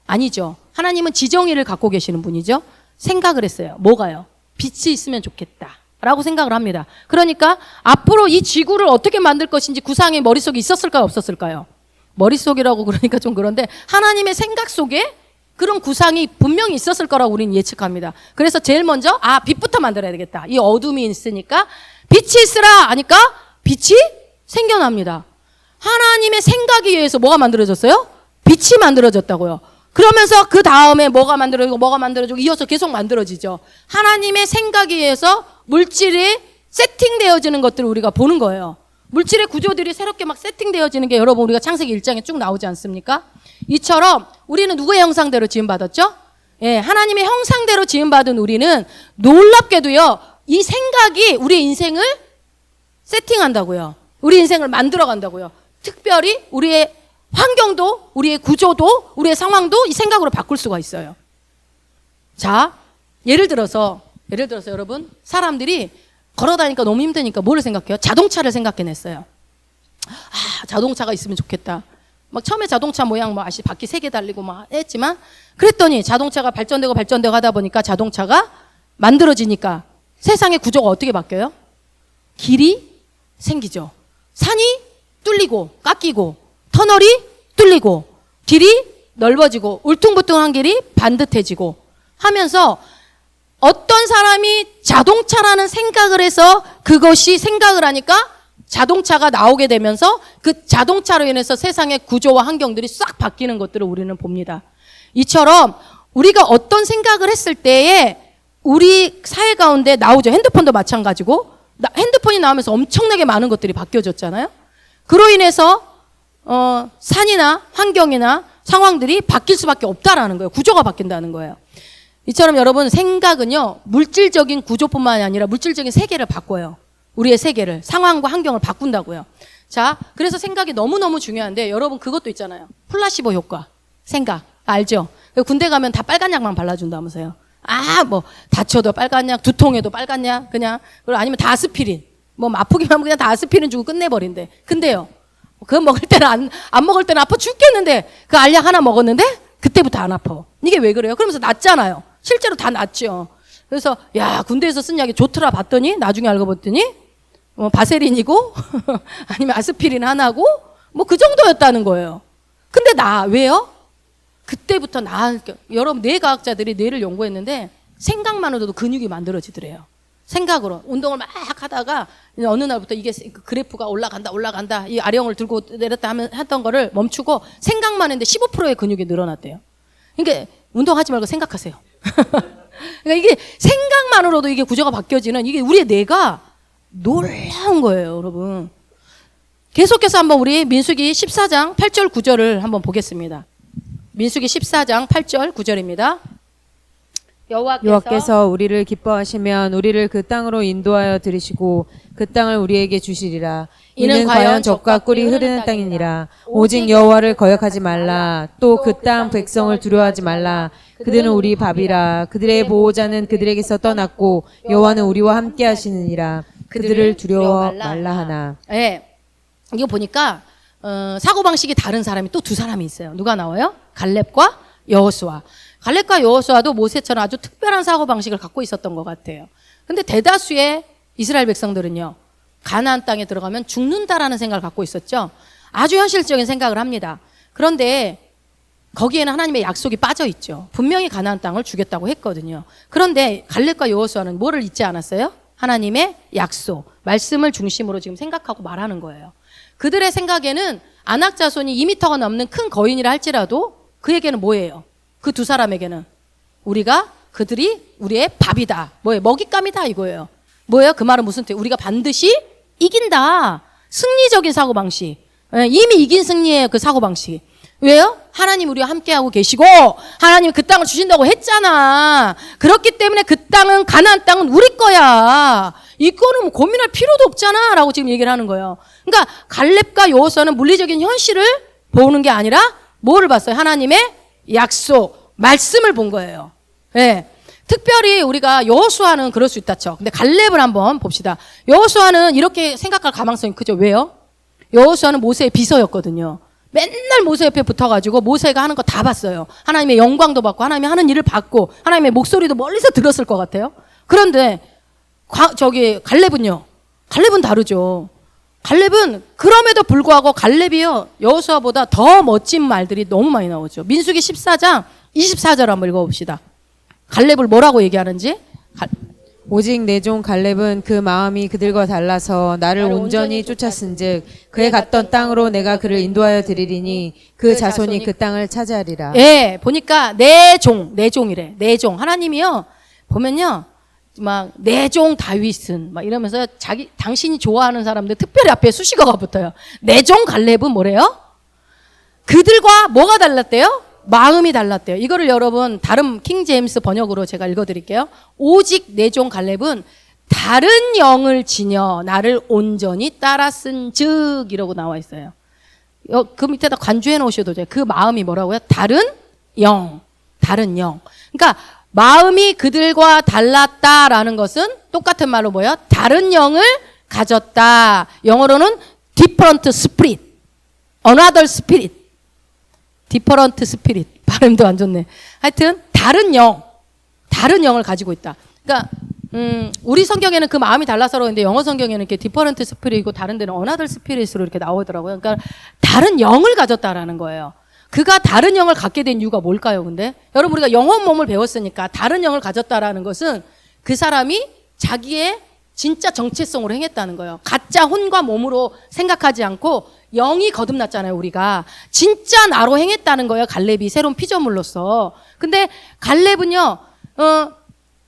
아니죠. 하나님은 지정의를 갖고 계시는 분이죠. 생각을 했어요. 뭐가요? 빛이 있으면 좋겠다 라고 생각을 합니다. 그러니까 앞으로 이 지구를 어떻게 만들 것인지 구상이 머릿속에 있었을까요? 없었을까요? 머릿속이라고 그러니까 좀 그런데 하나님의 생각 속에 그런 구상이 분명히 있었을 거라고 우리는 예측합니다. 그래서 제일 먼저 빛부터 만들어야 되겠다. 이 어둠이 있으니까 빛이 있으라 하니까 빛이 생겨납니다. 하나님의 생각에 의해서 뭐가 만들어졌어요? 빛이 만들어졌다고요. 그러면서 그 다음에 뭐가 만들어지고 이어서 계속 만들어지죠. 하나님의 생각에 의해서 물질이 세팅되어지는 것들을 우리가 보는 거예요. 물질의 구조들이 새롭게 막 세팅되어지는 게 여러분 우리가 창세기 1장에 쭉 나오지 않습니까? 이처럼 우리는 누구의 형상대로 지음받았죠? 예, 하나님의 형상대로 지음받은 우리는 놀랍게도요, 이 생각이 우리의 인생을 세팅한다고요. 우리 인생을 만들어 간다고요. 특별히 우리의 환경도, 우리의 구조도, 우리의 상황도 이 생각으로 바꿀 수가 있어요. 자, 예를 들어서 여러분, 사람들이 걸어다니까 너무 힘드니까 뭐를 생각해요? 자동차를 생각해냈어요. 자동차가 있으면 좋겠다. 막 처음에 자동차 모양 바퀴 3개 달리고 막 했지만, 그랬더니 자동차가 발전되고 하다 보니까 자동차가 만들어지니까 세상의 구조가 어떻게 바뀌어요? 길이 생기죠. 산이 뚫리고 깎이고 터널이 뚫리고 길이 넓어지고 울퉁불퉁한 길이 반듯해지고 하면서 어떤 사람이 자동차라는 생각을 해서 그것이 생각을 하니까 자동차가 나오게 되면서 그 자동차로 인해서 세상의 구조와 환경들이 싹 바뀌는 것들을 우리는 봅니다. 이처럼 우리가 어떤 생각을 했을 때에 우리 사회 가운데 나오죠. 핸드폰도 마찬가지고 핸드폰이 나오면서 엄청나게 많은 것들이 바뀌어졌잖아요. 그로 인해서 산이나 환경이나 상황들이 바뀔 수밖에 없다라는 거예요. 구조가 바뀐다는 거예요. 이처럼 여러분 생각은요, 물질적인 구조뿐만 아니라 물질적인 세계를 바꿔요. 우리의 세계를, 상황과 환경을 바꾼다고요. 자, 그래서 생각이 너무너무 중요한데 여러분 그것도 있잖아요. 플라시보 효과. 생각 알죠? 군대 가면 다 빨간 약만 발라준다면서요. 다쳐도 빨간 약, 두통에도 빨간 약, 그냥, 그리고 아니면 다 아스피린. 아프기만 하면 그냥 다 아스피린 주고 끝내버린대. 근데요, 그거 먹을 때는 안 먹을 때는 아파 죽겠는데, 그 알약 하나 먹었는데, 그때부터 안 아파. 이게 왜 그래요? 그러면서 낫잖아요. 실제로 다 낫죠. 그래서, 군대에서 쓴 약이 좋더라 봤더니, 나중에 알고 봤더니, 바세린이고, 아니면 아스피린 하나고, 그 정도였다는 거예요. 근데 왜요? 그때부터 여러분 뇌과학자들이 뇌를 연구했는데 생각만으로도 근육이 만들어지더래요. 생각으로 운동을 막 하다가 어느 날부터 이게 그래프가 올라간다 이 아령을 들고 내렸다 했던 거를 멈추고 생각만 했는데 15%의 근육이 늘어났대요. 그러니까 운동하지 말고 생각하세요. 그러니까 이게 생각만으로도 이게 구조가 바뀌어지는 이게 우리의 뇌가 놀라운 거예요, 여러분. 계속해서 한번 우리 민수기 14장 8절 9절을 한번 보겠습니다. 민수기 14장 8절 9절입니다. 여호와께서 우리를 기뻐하시면 우리를 그 땅으로 인도하여 들이시고 그 땅을 우리에게 주시리라. 이는 과연 젖과 꿀이 흐르는 땅이니라. 오직 여호와를 거역하지 말라. 또 그 땅 백성을 두려워하지 말라. 그들은 우리 밥이라. 그들의 보호자는 그들에게서 떠났고 여호와는 우리와 함께 하시느니라. 그들을 두려워 말라 하나. 네. 이거 보니까 사고방식이 다른 사람이 또 두 사람이 있어요. 누가 나와요? 갈렙과 여호수아. 갈렙과 여호수아도 모세처럼 아주 특별한 사고방식을 갖고 있었던 것 같아요. 근데 대다수의 이스라엘 백성들은요, 가나안 땅에 들어가면 죽는다라는 생각을 갖고 있었죠. 아주 현실적인 생각을 합니다. 그런데 거기에는 하나님의 약속이 빠져 있죠. 분명히 가나안 땅을 주겠다고 했거든요. 그런데 갈렙과 여호수아는 뭐를 잊지 않았어요? 하나님의 약속, 말씀을 중심으로 지금 생각하고 말하는 거예요. 그들의 생각에는 아낙 자손이 2m가 넘는 큰 거인이라 할지라도 그에게는 뭐예요? 그 두 사람에게는 그들이 우리의 밥이다. 뭐예요? 먹잇감이다 이거예요. 뭐예요? 그 말은 무슨 뜻이에요? 우리가 반드시 이긴다. 승리적인 사고방식. 이미 이긴 승리예요. 그 사고방식. 왜요? 하나님 우리와 함께하고 계시고 하나님 그 땅을 주신다고 했잖아. 그렇기 때문에 그 땅은 가나안 땅은 우리 거야. 이거는 뭐 고민할 필요도 없잖아 라고 지금 얘기를 하는 거예요. 그러니까 갈렙과 여호수아는 물리적인 현실을 보는 게 아니라 뭐를 봤어요? 하나님의 약속, 말씀을 본 거예요. 네. 특별히 우리가 여호수아는 그럴 수 있다 쳐. 근데 갈렙을 한번 봅시다. 여호수아는 이렇게 생각할 가망성이 크죠. 왜요? 여호수아는 모세의 비서였거든요. 맨날 모세 옆에 붙어가지고 모세가 하는 거 다 봤어요. 하나님의 영광도 받고 하나님이 하는 일을 받고 하나님의 목소리도 멀리서 들었을 것 같아요. 그런데 갈렙은요. 갈렙은 다르죠. 갈렙은 그럼에도 불구하고 갈렙이요. 여호수아보다 더 멋진 말들이 너무 많이 나오죠. 민수기 14장 24절 한번 읽어봅시다. 갈렙을 뭐라고 얘기하는지. 오직 내 종 갈렙은 그 마음이 그들과 달라서 나를 온전히 쫓았은즉 그의 갔던 땅으로 내가 그를 인도하여 드리리니 그 자손이 그 땅을 차지하리라. 예, 보니까 내 종이래. 내 종. 하나님이요. 보면요. 막 내 종 다윗은 막 이러면서 당신이 좋아하는 사람들 특별히 앞에 수식어가 붙어요. 내 종 갈렙은 뭐래요? 그들과 뭐가 달랐대요? 마음이 달랐대요. 이거를 여러분 다른 킹 제임스 번역으로 제가 읽어드릴게요. 오직 내 종 갈렙은 다른 영을 지녀 나를 온전히 따랐은 즉 이라고 나와 있어요. 그 밑에다 간주해 놓으셔도 돼요. 그 마음이 뭐라고요? 다른 영. 그러니까 마음이 그들과 달랐다라는 것은 똑같은 말로 뭐예요? 다른 영을 가졌다. 영어로는 different spirit, another spirit, different spirit. 발음도 안 좋네. 하여튼 다른 영을 가지고 있다. 그러니까 우리 성경에는 그 마음이 달라서 그러는데 영어 성경에는 이렇게 different spirit이고 다른 데는 another spirit으로 이렇게 나오더라고요. 그러니까 다른 영을 가졌다라는 거예요. 그가 다른 영을 갖게 된 이유가 뭘까요, 근데? 여러분, 우리가 영혼 몸을 배웠으니까 다른 영을 가졌다라는 것은 그 사람이 자기의 진짜 정체성으로 행했다는 거예요. 가짜 혼과 몸으로 생각하지 않고 영이 거듭났잖아요, 우리가. 진짜 나로 행했다는 거예요, 갈렙이 새로운 피조물로서. 근데 갈렙은요,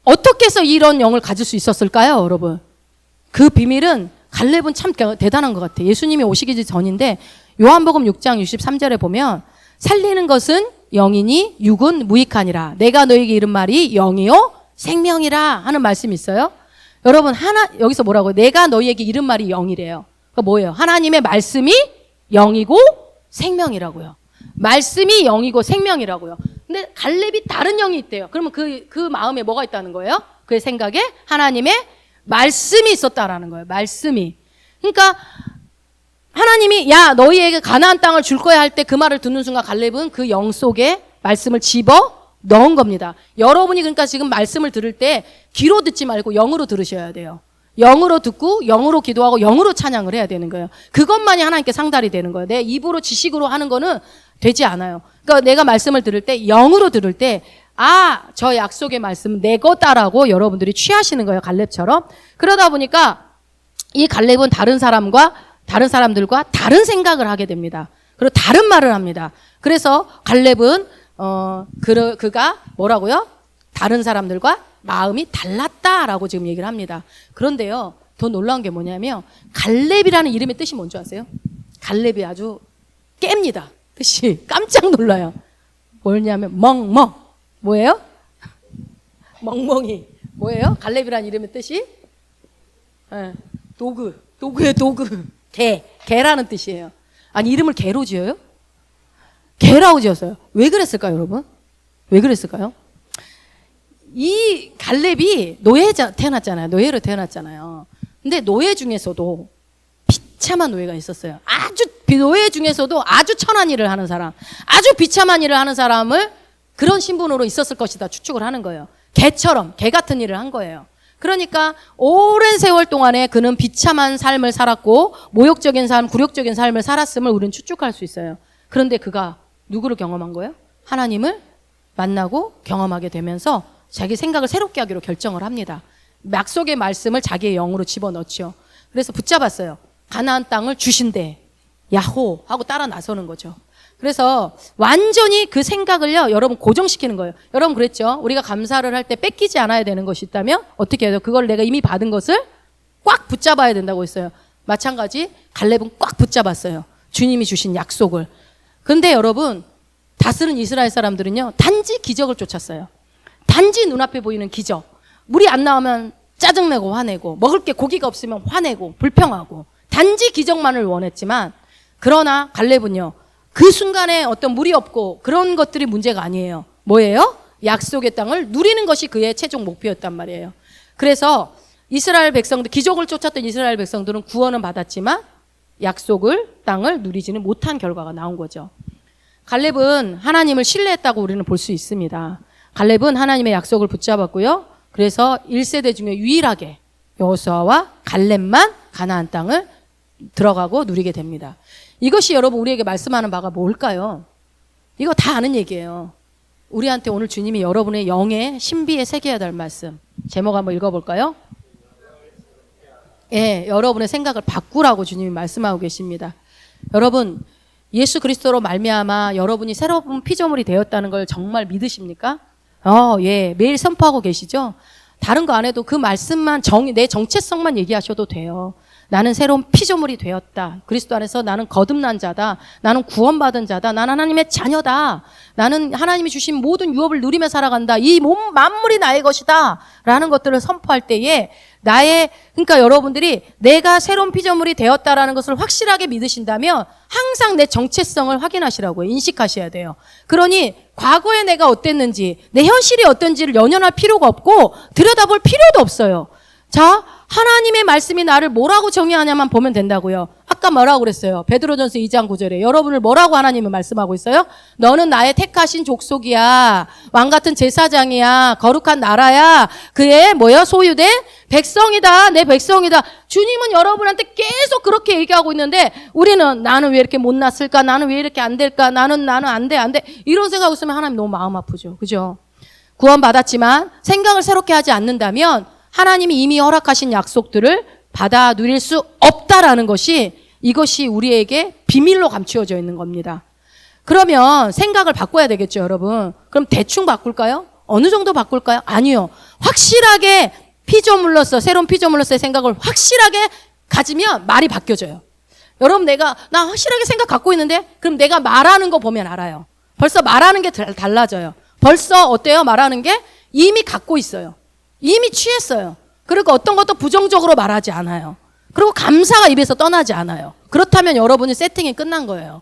어떻게 해서 이런 영을 가질 수 있었을까요, 여러분? 그 비밀은 갈렙은 참 대단한 것 같아요. 예수님이 오시기 전인데 요한복음 6장 63절에 보면 살리는 것은 영이니 육은 무익하니라. 내가 너에게 이른 말이 영이요 생명이라 하는 말씀이 있어요. 여러분 여기서 뭐라고요? 내가 너희에게 이른 말이 영이래요. 그러니까 뭐예요? 하나님의 말씀이 영이고 생명이라고요. 말씀이 영이고 생명이라고요. 근데 갈렙이 다른 영이 있대요. 그러면 그 마음에 뭐가 있다는 거예요? 그의 생각에 하나님의 말씀이 있었다라는 거예요. 말씀이. 그러니까 하나님이 야 너희에게 가나안 땅을 줄 거야 할 때 그 말을 듣는 순간 갈렙은 그 영 속에 말씀을 집어 넣은 겁니다. 여러분이 그러니까 지금 말씀을 들을 때 귀로 듣지 말고 영으로 들으셔야 돼요. 영으로 듣고 영으로 기도하고 영으로 찬양을 해야 되는 거예요. 그것만이 하나님께 상달이 되는 거예요. 내 입으로 지식으로 하는 거는 되지 않아요. 그러니까 내가 말씀을 들을 때 영으로 들을 때 저 약속의 말씀은 내 거다라고 여러분들이 취하시는 거예요. 갈렙처럼. 그러다 보니까 이 갈렙은 다른 사람들과 다른 생각을 하게 됩니다. 그리고 다른 말을 합니다. 그래서 갈렙은 그가 뭐라고요? 다른 사람들과 마음이 달랐다라고 지금 얘기를 합니다. 그런데요, 더 놀라운 게 뭐냐면 갈렙이라는 이름의 뜻이 뭔지 아세요? 갈렙이 아주 깹니다. 뜻이 깜짝 놀라요. 뭐냐면 멍멍. 뭐예요? 멍멍이. 뭐예요? 갈렙이라는 이름의 뜻이? 네, 도구의 도구. 개라는 뜻이에요. 아니, 이름을 개로 지어요? 개라고 지었어요. 왜 그랬을까요, 여러분? 왜 그랬을까요? 이 갈렙이 태어났잖아요. 노예로 태어났잖아요. 근데 노예 중에서도 비참한 노예가 있었어요. 노예 중에서도 아주 천한 일을 하는 사람, 아주 비참한 일을 하는 사람을 그런 신분으로 있었을 것이다 추측을 하는 거예요. 개처럼, 개 같은 일을 한 거예요. 그러니까 오랜 세월 동안에 그는 비참한 삶을 살았고 모욕적인 삶, 굴욕적인 삶을 살았음을 우리는 추측할 수 있어요. 그런데 그가 누구를 경험한 거예요? 하나님을 만나고 경험하게 되면서 자기 생각을 새롭게 하기로 결정을 합니다. 약속의 말씀을 자기의 영으로 집어넣죠. 그래서 붙잡았어요. 가나안 땅을 주신대. 야호 하고 따라 나서는 거죠. 그래서 완전히 그 생각을요, 여러분 고정시키는 거예요. 여러분 그랬죠? 우리가 감사를 할 때 뺏기지 않아야 되는 것이 있다면 어떻게 해야 돼요? 그걸 내가 이미 받은 것을 꽉 붙잡아야 된다고 했어요. 마찬가지 갈렙은 꽉 붙잡았어요. 주님이 주신 약속을. 그런데 여러분, 다스린 이스라엘 사람들은요, 단지 기적을 쫓았어요. 단지 눈앞에 보이는 기적. 물이 안 나오면 짜증내고 화내고, 먹을 게 고기가 없으면 화내고 불평하고, 단지 기적만을 원했지만, 그러나 갈렙은요, 그 순간에 어떤 물이 없고 그런 것들이 문제가 아니에요. 뭐예요? 약속의 땅을 누리는 것이 그의 최종 목표였단 말이에요. 그래서 이스라엘 백성들, 기적을 쫓았던 이스라엘 백성들은 구원은 받았지만 땅을 누리지는 못한 결과가 나온 거죠. 갈렙은 하나님을 신뢰했다고 우리는 볼 수 있습니다. 갈렙은 하나님의 약속을 붙잡았고요. 그래서 1세대 중에 유일하게 여호수아와 갈렙만 가나안 땅을 들어가고 누리게 됩니다. 이것이 여러분 우리에게 말씀하는 바가 뭘까요? 이거 다 아는 얘기예요. 우리한테 오늘 주님이 여러분의 영의 신비에 새겨야 될 말씀. 제목 한번 읽어볼까요? 예, 여러분의 생각을 바꾸라고 주님이 말씀하고 계십니다. 여러분, 예수 그리스도로 말미암아 여러분이 새로운 피조물이 되었다는 걸 정말 믿으십니까? 예, 매일 선포하고 계시죠? 다른 거 안 해도 그 말씀만 내 정체성만 얘기하셔도 돼요. 나는 새로운 피조물이 되었다. 그리스도 안에서 나는 거듭난 자다. 나는 구원받은 자다. 나는 하나님의 자녀다. 나는 하나님이 주신 모든 유업을 누리며 살아간다. 이 몸 만물이 나의 것이다. 라는 것들을 선포할 때에 그러니까 여러분들이 내가 새로운 피조물이 되었다라는 것을 확실하게 믿으신다면 항상 내 정체성을 확인하시라고요. 인식하셔야 돼요. 그러니 과거에 내가 어땠는지, 내 현실이 어떤지를 연연할 필요가 없고 들여다볼 필요도 없어요. 자, 하나님의 말씀이 나를 뭐라고 정의하냐만 보면 된다고요. 아까 뭐라고 그랬어요? 베드로전서 2장 9절에 여러분을 뭐라고 하나님은 말씀하고 있어요? 너는 나의 택하신 족속이야. 왕같은 제사장이야. 거룩한 나라야. 그의 소유된 백성이다. 내 백성이다. 주님은 여러분한테 계속 그렇게 얘기하고 있는데 우리는 나는 왜 이렇게 못났을까? 나는 왜 이렇게 안 될까? 나는 안 돼. 이런 생각하고 있으면 하나님 너무 마음 아프죠. 그죠? 구원받았지만 생각을 새롭게 하지 않는다면 하나님이 이미 허락하신 약속들을 받아 누릴 수 없다라는 이것이 우리에게 비밀로 감추어져 있는 겁니다. 그러면 생각을 바꿔야 되겠죠, 여러분. 그럼 대충 바꿀까요? 어느 정도 바꿀까요? 아니요. 확실하게 새로운 피조물로서의 생각을 확실하게 가지면 말이 바뀌어져요. 여러분, 나 확실하게 생각 갖고 있는데, 그럼 내가 말하는 거 보면 알아요. 벌써 말하는 게 달라져요. 벌써 어때요? 말하는 게 이미 갖고 있어요. 이미 취했어요. 그리고 어떤 것도 부정적으로 말하지 않아요. 그리고 감사가 입에서 떠나지 않아요. 그렇다면 여러분이 세팅이 끝난 거예요.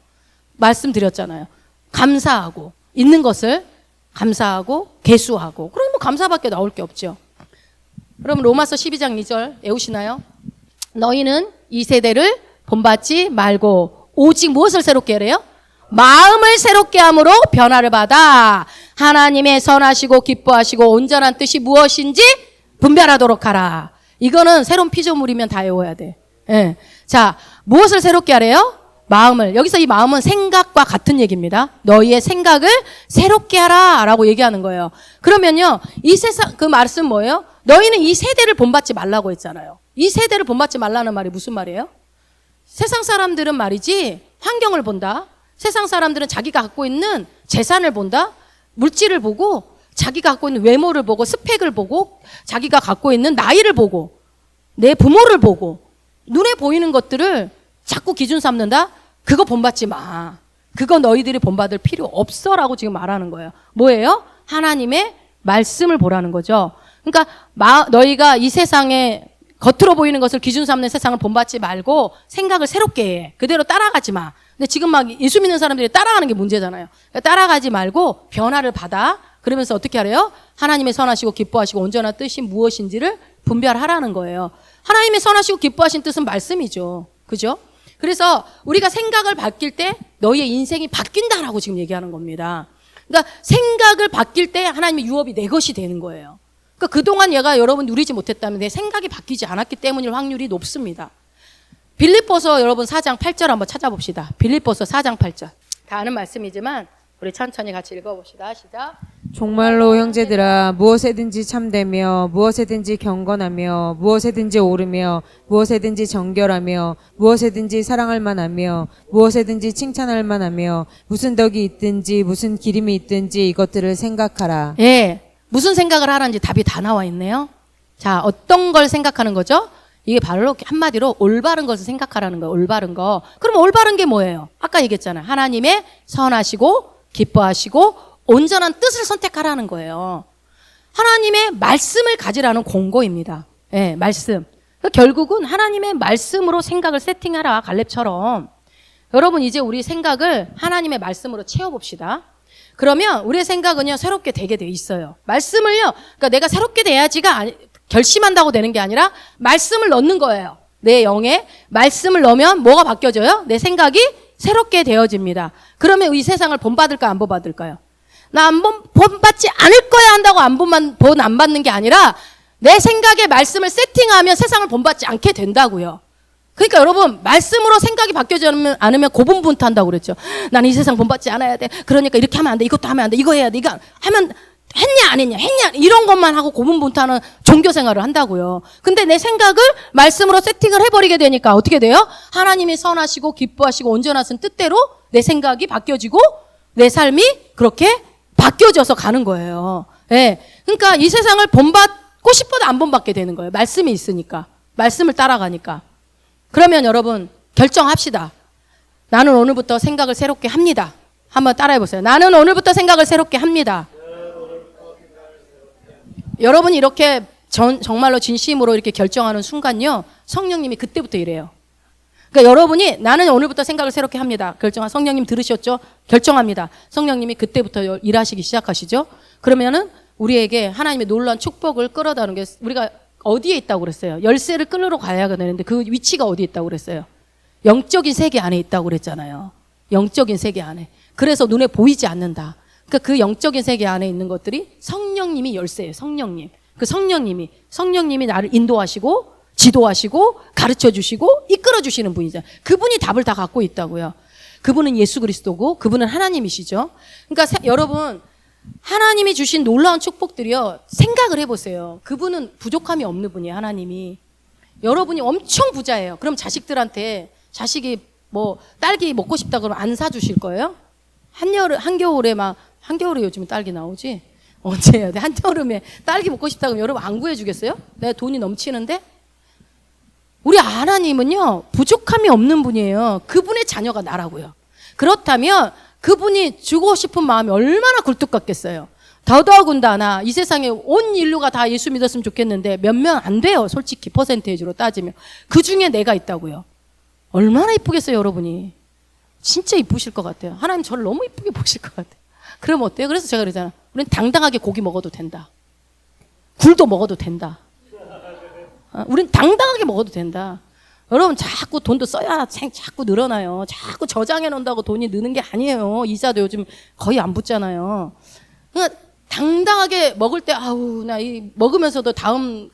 말씀드렸잖아요. 감사하고 있는 것을 감사하고 계수하고 그럼 감사밖에 나올 게 없죠. 그럼 로마서 12장 2절 외우시나요? 너희는 이 세대를 본받지 말고 오직 무엇을 새롭게 하래요? 마음을 새롭게 함으로 변화를 받아 하나님의 선하시고 기뻐하시고 온전한 뜻이 무엇인지 분별하도록 하라. 이거는 새로운 피조물이면 다 외워야 돼. 예. 자, 무엇을 새롭게 하래요? 마음을. 여기서 이 마음은 생각과 같은 얘기입니다. 너희의 생각을 새롭게 하라 라고 얘기하는 거예요. 그러면요, 이 세상, 그 말씀 뭐예요? 너희는 이 세대를 본받지 말라고 했잖아요. 이 세대를 본받지 말라는 말이 무슨 말이에요? 세상 사람들은 말이지 환경을 본다. 세상 사람들은 자기가 갖고 있는 재산을 본다. 물질을 보고 자기가 갖고 있는 외모를 보고 스펙을 보고 자기가 갖고 있는 나이를 보고 내 부모를 보고 눈에 보이는 것들을 자꾸 기준 삼는다? 그거 본받지 마. 그거 너희들이 본받을 필요 없어라고 지금 말하는 거예요. 뭐예요? 하나님의 말씀을 보라는 거죠. 그러니까 너희가 이 세상에 겉으로 보이는 것을 기준 삼는 세상을 본받지 말고 생각을 새롭게 해. 그대로 따라가지 마. 근데 지금 막 예수 믿는 사람들이 따라가는 게 문제잖아요. 그러니까 따라가지 말고 변화를 받아. 그러면서 어떻게 하래요? 하나님의 선하시고 기뻐하시고 온전한 뜻이 무엇인지를 분별하라는 거예요. 하나님의 선하시고 기뻐하신 뜻은 말씀이죠. 그죠? 그래서 우리가 생각을 바뀔 때 너희의 인생이 바뀐다라고 지금 얘기하는 겁니다. 그러니까 생각을 바뀔 때 하나님의 유업이 내 것이 되는 거예요. 그러니까 그동안 얘가 여러분 누리지 못했다면 내 생각이 바뀌지 않았기 때문일 확률이 높습니다. 빌립보서 여러분 4장 8절 한번 찾아봅시다. 빌립보서 4장 8절. 다 아는 말씀이지만 우리 천천히 같이 읽어봅시다. 시작. 정말로 형제들아 무엇에든지 참되며 무엇에든지 경건하며 무엇에든지 옳으며 무엇에든지 정결하며 무엇에든지 사랑할 만하며 무엇에든지 칭찬할 만하며 무슨 덕이 있든지 무슨 기림이 있든지 이것들을 생각하라. 예. 무슨 생각을 하라는지 답이 다 나와 있네요. 자, 어떤 걸 생각하는 거죠? 이게 바로 한마디로 올바른 것을 생각하라는 거예요. 올바른 거. 그럼 올바른 게 뭐예요? 아까 얘기했잖아요. 하나님의 선하시고 기뻐하시고 온전한 뜻을 선택하라는 거예요. 하나님의 말씀을 가지라는 공고입니다. 예, 말씀. 결국은 하나님의 말씀으로 생각을 세팅하라. 갈렙처럼. 여러분 이제 우리 생각을 하나님의 말씀으로 채워봅시다. 그러면 우리의 생각은요 새롭게 되게 돼 있어요. 말씀을요, 그러니까 내가 새롭게 돼야지가 결심한다고 되는 게 아니라 말씀을 넣는 거예요. 내 영에 말씀을 넣으면 뭐가 바뀌어져요? 내 생각이 새롭게 되어집니다. 그러면 이 세상을 본받을까 안 본받을까요? 나 본받지 않을 거야 한다고 안 받는 게 아니라 내 생각에 말씀을 세팅하면 세상을 본받지 않게 된다고요. 그러니까 여러분 말씀으로 생각이 바뀌지 않으면 고분분투한다고 그랬죠. 나는 이 세상 본받지 않아야 돼. 그러니까 이렇게 하면 안 돼. 이것도 하면 안 돼. 이거 해야 돼. 이거 하면 했냐 안 했냐 했냐 이런 것만 하고 고분분투하는 종교 생활을 한다고요. 근데 내 생각을 말씀으로 세팅을 해버리게 되니까 어떻게 돼요? 하나님이 선하시고 기뻐하시고 온전하신 뜻대로 내 생각이 바뀌어지고 내 삶이 그렇게 바뀌어져서 가는 거예요. 예. 그러니까 이 세상을 본받고 싶어도 안 본받게 되는 거예요. 말씀이 있으니까. 말씀을 따라가니까. 그러면 여러분 결정합시다. 나는 오늘부터 생각을 새롭게 합니다. 한번 따라해보세요. 나는 오늘부터 생각을 새롭게 합니다. 여러분이 이렇게 정말로 진심으로 이렇게 결정하는 순간요, 성령님이 그때부터 이래요. 그러니까 여러분이 나는 오늘부터 생각을 새롭게 합니다. 결정한 성령님 들으셨죠? 결정합니다. 성령님이 그때부터 일하시기 시작하시죠. 그러면은 우리에게 하나님의 놀라운 축복을 끌어다오는 게 우리가 어디에 있다고 그랬어요? 열쇠를 끌러 가야 되는데 그 위치가 어디에 있다고 그랬어요? 영적인 세계 안에 있다고 그랬잖아요. 영적인 세계 안에. 그래서 눈에 보이지 않는다. 그러니까 그 영적인 세계 안에 있는 것들이 성령님이 열쇠예요. 성령님. 그 성령님이 나를 인도하시고 지도하시고 가르쳐 주시고 이끌어 주시는 분이죠. 그분이 답을 다 갖고 있다고요. 그분은 예수 그리스도고 그분은 하나님이시죠. 그러니까 여러분 하나님이 주신 놀라운 축복들이요. 생각을 해보세요. 그분은 부족함이 없는 분이에요. 하나님이. 여러분이 엄청 부자예요. 그럼 자식들한테 자식이 뭐 딸기 먹고 싶다 그러면 안 사주실 거예요? 한겨울에 요즘에 딸기 나오지? 언제 해야 돼? 한여름에 딸기 먹고 싶다 그러면 여러분 안 구해주겠어요? 내가 돈이 넘치는데? 우리 하나님은요 부족함이 없는 분이에요. 그분의 자녀가 나라고요. 그렇다면 그분이 주고 싶은 마음이 얼마나 굴뚝 같겠어요. 더더군다나 이 세상에 온 인류가 다 예수 믿었으면 좋겠는데 몇 명 안 돼요. 솔직히 퍼센테이지로 따지면. 그 중에 내가 있다고요. 얼마나 이쁘겠어요 여러분이. 진짜 이쁘실 것 같아요. 하나님 저를 너무 이쁘게 보실 것 같아요. 그럼 어때요? 그래서 제가 그러잖아. 우리는 당당하게 고기 먹어도 된다. 굴도 먹어도 된다. 우린 당당하게 먹어도 된다. 여러분 자꾸 돈도 써야 자꾸 늘어나요. 자꾸 저장해 놓는다고 돈이 느는 게 아니에요. 이자도 요즘 거의 안 붙잖아요. 그러니까 당당하게 먹을 때 아우 나 이 먹으면서도 다음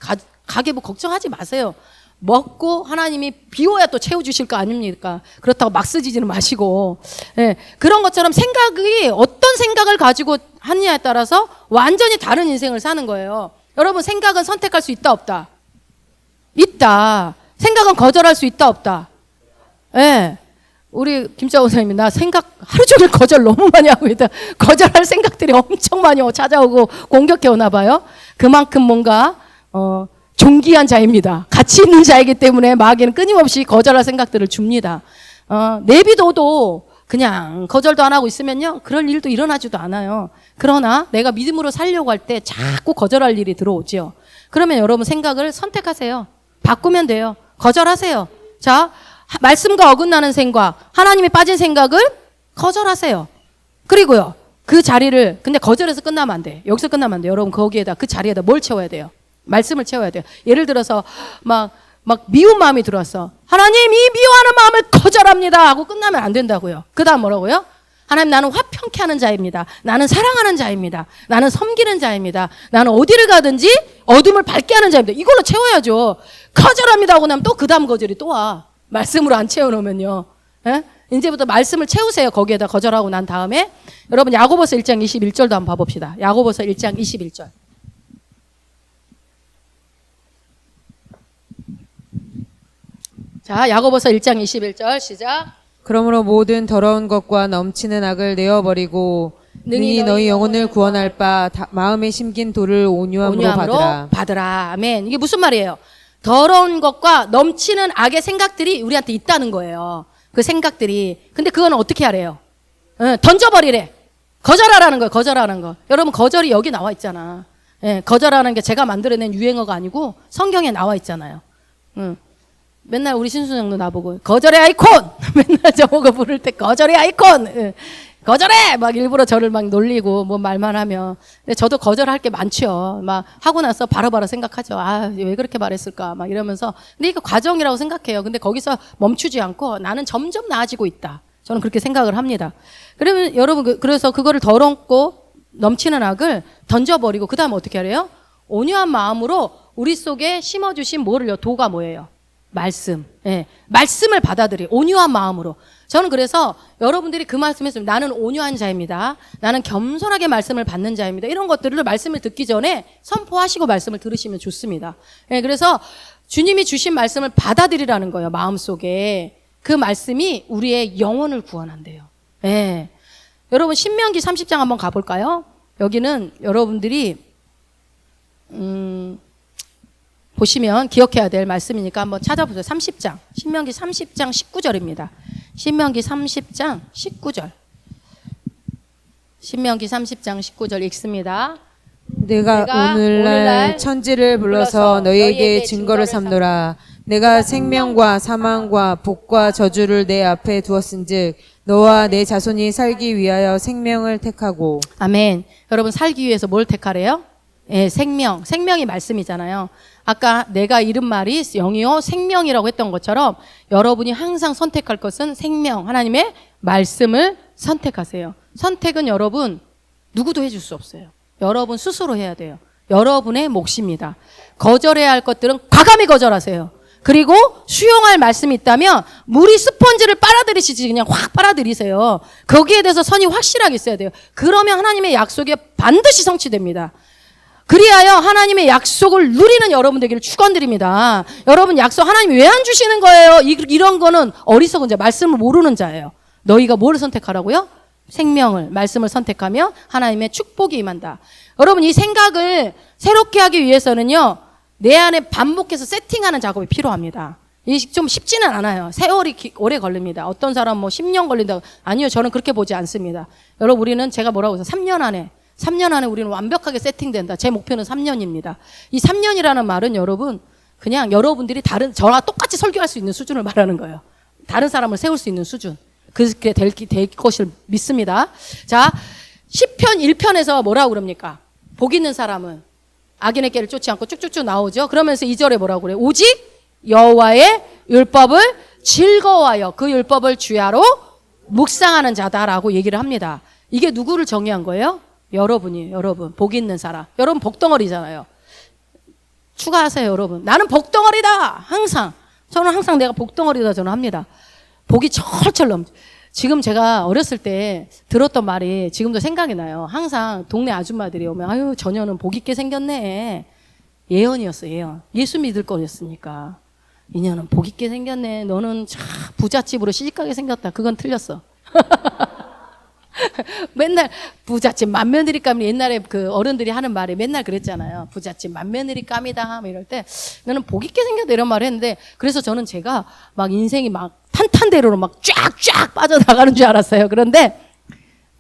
가계부 걱정하지 마세요. 먹고 하나님이 비워야 또 채워주실 거 아닙니까? 그렇다고 막 쓰지는 마시고. 예, 그런 것처럼 생각이 어떤 생각을 가지고 하느냐에 따라서 완전히 다른 인생을 사는 거예요. 여러분 생각은 선택할 수 있다 없다? 있다. 생각은 거절할 수 있다 없다? 예. 우리 김자원 선생님이 나 생각 하루 종일 거절 너무 많이 하고 있다. 거절할 생각들이 엄청 많이 찾아오고 공격해 오나 봐요. 그만큼 뭔가 존귀한 자입니다. 가치 있는 자이기 때문에 마귀는 끊임없이 거절할 생각들을 줍니다. 내비둬도 그냥 거절도 안 하고 있으면요, 그럴 일도 일어나지도 않아요. 그러나 내가 믿음으로 살려고 할 때 자꾸 거절할 일이 들어오죠. 그러면 여러분 생각을 선택하세요. 바꾸면 돼요. 거절하세요. 자, 말씀과 어긋나는 생각, 하나님이 빠진 생각을 거절하세요. 그리고요, 그 자리를, 근데 거절해서 끝나면 안 돼. 여기서 끝나면 안 돼. 여러분 거기에다, 그 자리에다 뭘 채워야 돼요? 말씀을 채워야 돼요. 예를 들어서 막 미운 마음이 들어왔어. 하나님, 이 미워하는 마음을 거절합니다 하고 끝나면 안 된다고요. 그 다음 뭐라고요? 하나님, 나는 화평케 하는 자입니다. 나는 사랑하는 자입니다. 나는 섬기는 자입니다. 나는 어디를 가든지 어둠을 밝게 하는 자입니다. 이걸로 채워야죠. 거절합니다 하고 나면 또 그 다음 거절이 또 와. 말씀으로 안 채워놓으면요. 예? 이제부터 말씀을 채우세요. 거기에다 거절하고 난 다음에. 여러분 야고보서 1장 21절도 한번 봐봅시다. 야고보서 1장 21절. 자, 야고보서 1장 21절 시작. 그러므로 모든 더러운 것과 넘치는 악을 내어버리고 능히 너희 영혼을 구원할 바 마음에 심긴 돌을 온유함으로 받으라. 아멘. 이게 무슨 말이에요? 더러운 것과 넘치는 악의 생각들이 우리한테 있다는 거예요. 그 생각들이. 근데 그건 어떻게 하래요? 던져버리래. 거절하라는 거예요. 거절하는 거. 여러분 거절이 여기 나와 있잖아. 거절하는 게 제가 만들어낸 유행어가 아니고 성경에 나와 있잖아요. 맨날 우리 신수장도 나보고 거절의 아이콘! 맨날 저보고 부를 때 거절의 아이콘! 거절해! 막 일부러 저를 막 놀리고 뭐 말만 하면. 근데 저도 거절할 게 많죠. 막 하고 나서 바로바로 생각하죠. 아, 왜 그렇게 말했을까? 막 이러면서. 근데 이거 과정이라고 생각해요. 근데 거기서 멈추지 않고 나는 점점 나아지고 있다. 저는 그렇게 생각을 합니다. 그러면 여러분, 그래서 그거를 더럽고 넘치는 악을 던져버리고 그 다음에 어떻게 하래요? 온유한 마음으로 우리 속에 심어주신 뭐를요? 도가 뭐예요? 말씀. 예. 말씀을 받아들이 온유한 마음으로. 저는 그래서 여러분들이 그 말씀에서 나는 온유한 자입니다. 나는 겸손하게 말씀을 받는 자입니다. 이런 것들을 말씀을 듣기 전에 선포하시고 말씀을 들으시면 좋습니다. 예. 그래서 주님이 주신 말씀을 받아들이라는 거예요. 마음속에. 그 말씀이 우리의 영혼을 구원한대요. 예. 여러분 신명기 30장 한번 가볼까요? 여기는 여러분들이 보시면 기억해야 될 말씀이니까 한번 찾아보세요. 30장. 신명기 30장 19절입니다. 신명기 30장 19절. 신명기 30장 19절 읽습니다. 내가 오늘날 천지를 불러서 너희에게 증거를 삼노라. 내가 생명과 사망과 복과 저주를 내 앞에 두었은즉 너와 내 자손이 살기 위하여 생명을 택하고. 아멘. 여러분 살기 위해서 뭘 택하래요? 예, 생명. 생명이 말씀이잖아요. 아까 내가 잃은 말이 영이요 생명이라고 했던 것처럼 여러분이 항상 선택할 것은 생명, 하나님의 말씀을 선택하세요. 선택은 여러분 누구도 해줄 수 없어요. 여러분 스스로 해야 돼요. 여러분의 몫입니다. 거절해야 할 것들은 과감히 거절하세요. 그리고 수용할 말씀이 있다면 물이 스펀지를 빨아들이시지 그냥 확 빨아들이세요. 거기에 대해서 선이 확실하게 있어야 돼요. 그러면 하나님의 약속이 반드시 성취됩니다. 그리하여 하나님의 약속을 누리는 여러분 되기를 축원드립니다. 여러분 약속 하나님이 왜 안 주시는 거예요? 이런 거는 어리석은 자, 말씀을 모르는 자예요. 너희가 뭐를 선택하라고요? 생명을, 말씀을 선택하며 하나님의 축복이 임한다. 여러분 이 생각을 새롭게 하기 위해서는요, 내 안에 반복해서 세팅하는 작업이 필요합니다. 이게 좀 쉽지는 않아요. 세월이 오래 걸립니다. 어떤 사람 뭐 10년 걸린다고. 아니요, 저는 그렇게 보지 않습니다. 여러분 우리는 제가 뭐라고 해서 3년 안에 우리는 완벽하게 세팅된다. 제 목표는 3년입니다. 이 3년이라는 말은 여러분 그냥 여러분들이 저와 똑같이 설교할 수 있는 수준을 말하는 거예요. 다른 사람을 세울 수 있는 수준. 그렇게 될 것을 믿습니다. 자, 시편 1편에서 뭐라고 그럽니까? 복 있는 사람은 악인의 길을 쫓지 않고 쭉쭉쭉 나오죠. 그러면서 2절에 뭐라고 그래요? 오직 여호와의 율법을 즐거워하여 그 율법을 주야로 묵상하는 자다라고 얘기를 합니다. 이게 누구를 정의한 거예요? 여러분이에요. 여러분 복 있는 사람. 여러분 복덩어리잖아요. 추가하세요. 여러분 나는 복덩어리다. 항상 저는 항상 내가 복덩어리다 저는 합니다. 복이 철철 넘쳐. 지금 제가 어렸을 때 들었던 말이 지금도 생각이 나요. 항상 동네 아줌마들이 오면 아유 저녀는 복 있게 생겼네. 예언이었어요. 예언. 예수 믿을 거였으니까. 인연은 복 있게 생겼네. 너는 참 부잣집으로 시집가게 생겼다. 그건 틀렸어. 맨날 부잣집 맏며느리감이 옛날에 그 어른들이 하는 말이 맨날 그랬잖아요. 부잣집 맏며느리감이다. 뭐 이럴 때 너는 복 있게 생겼다 이런 말을 했는데 그래서 저는 제가 막 인생이 막 탄탄대로로 막 쫙쫙 빠져나가는 줄 알았어요. 그런데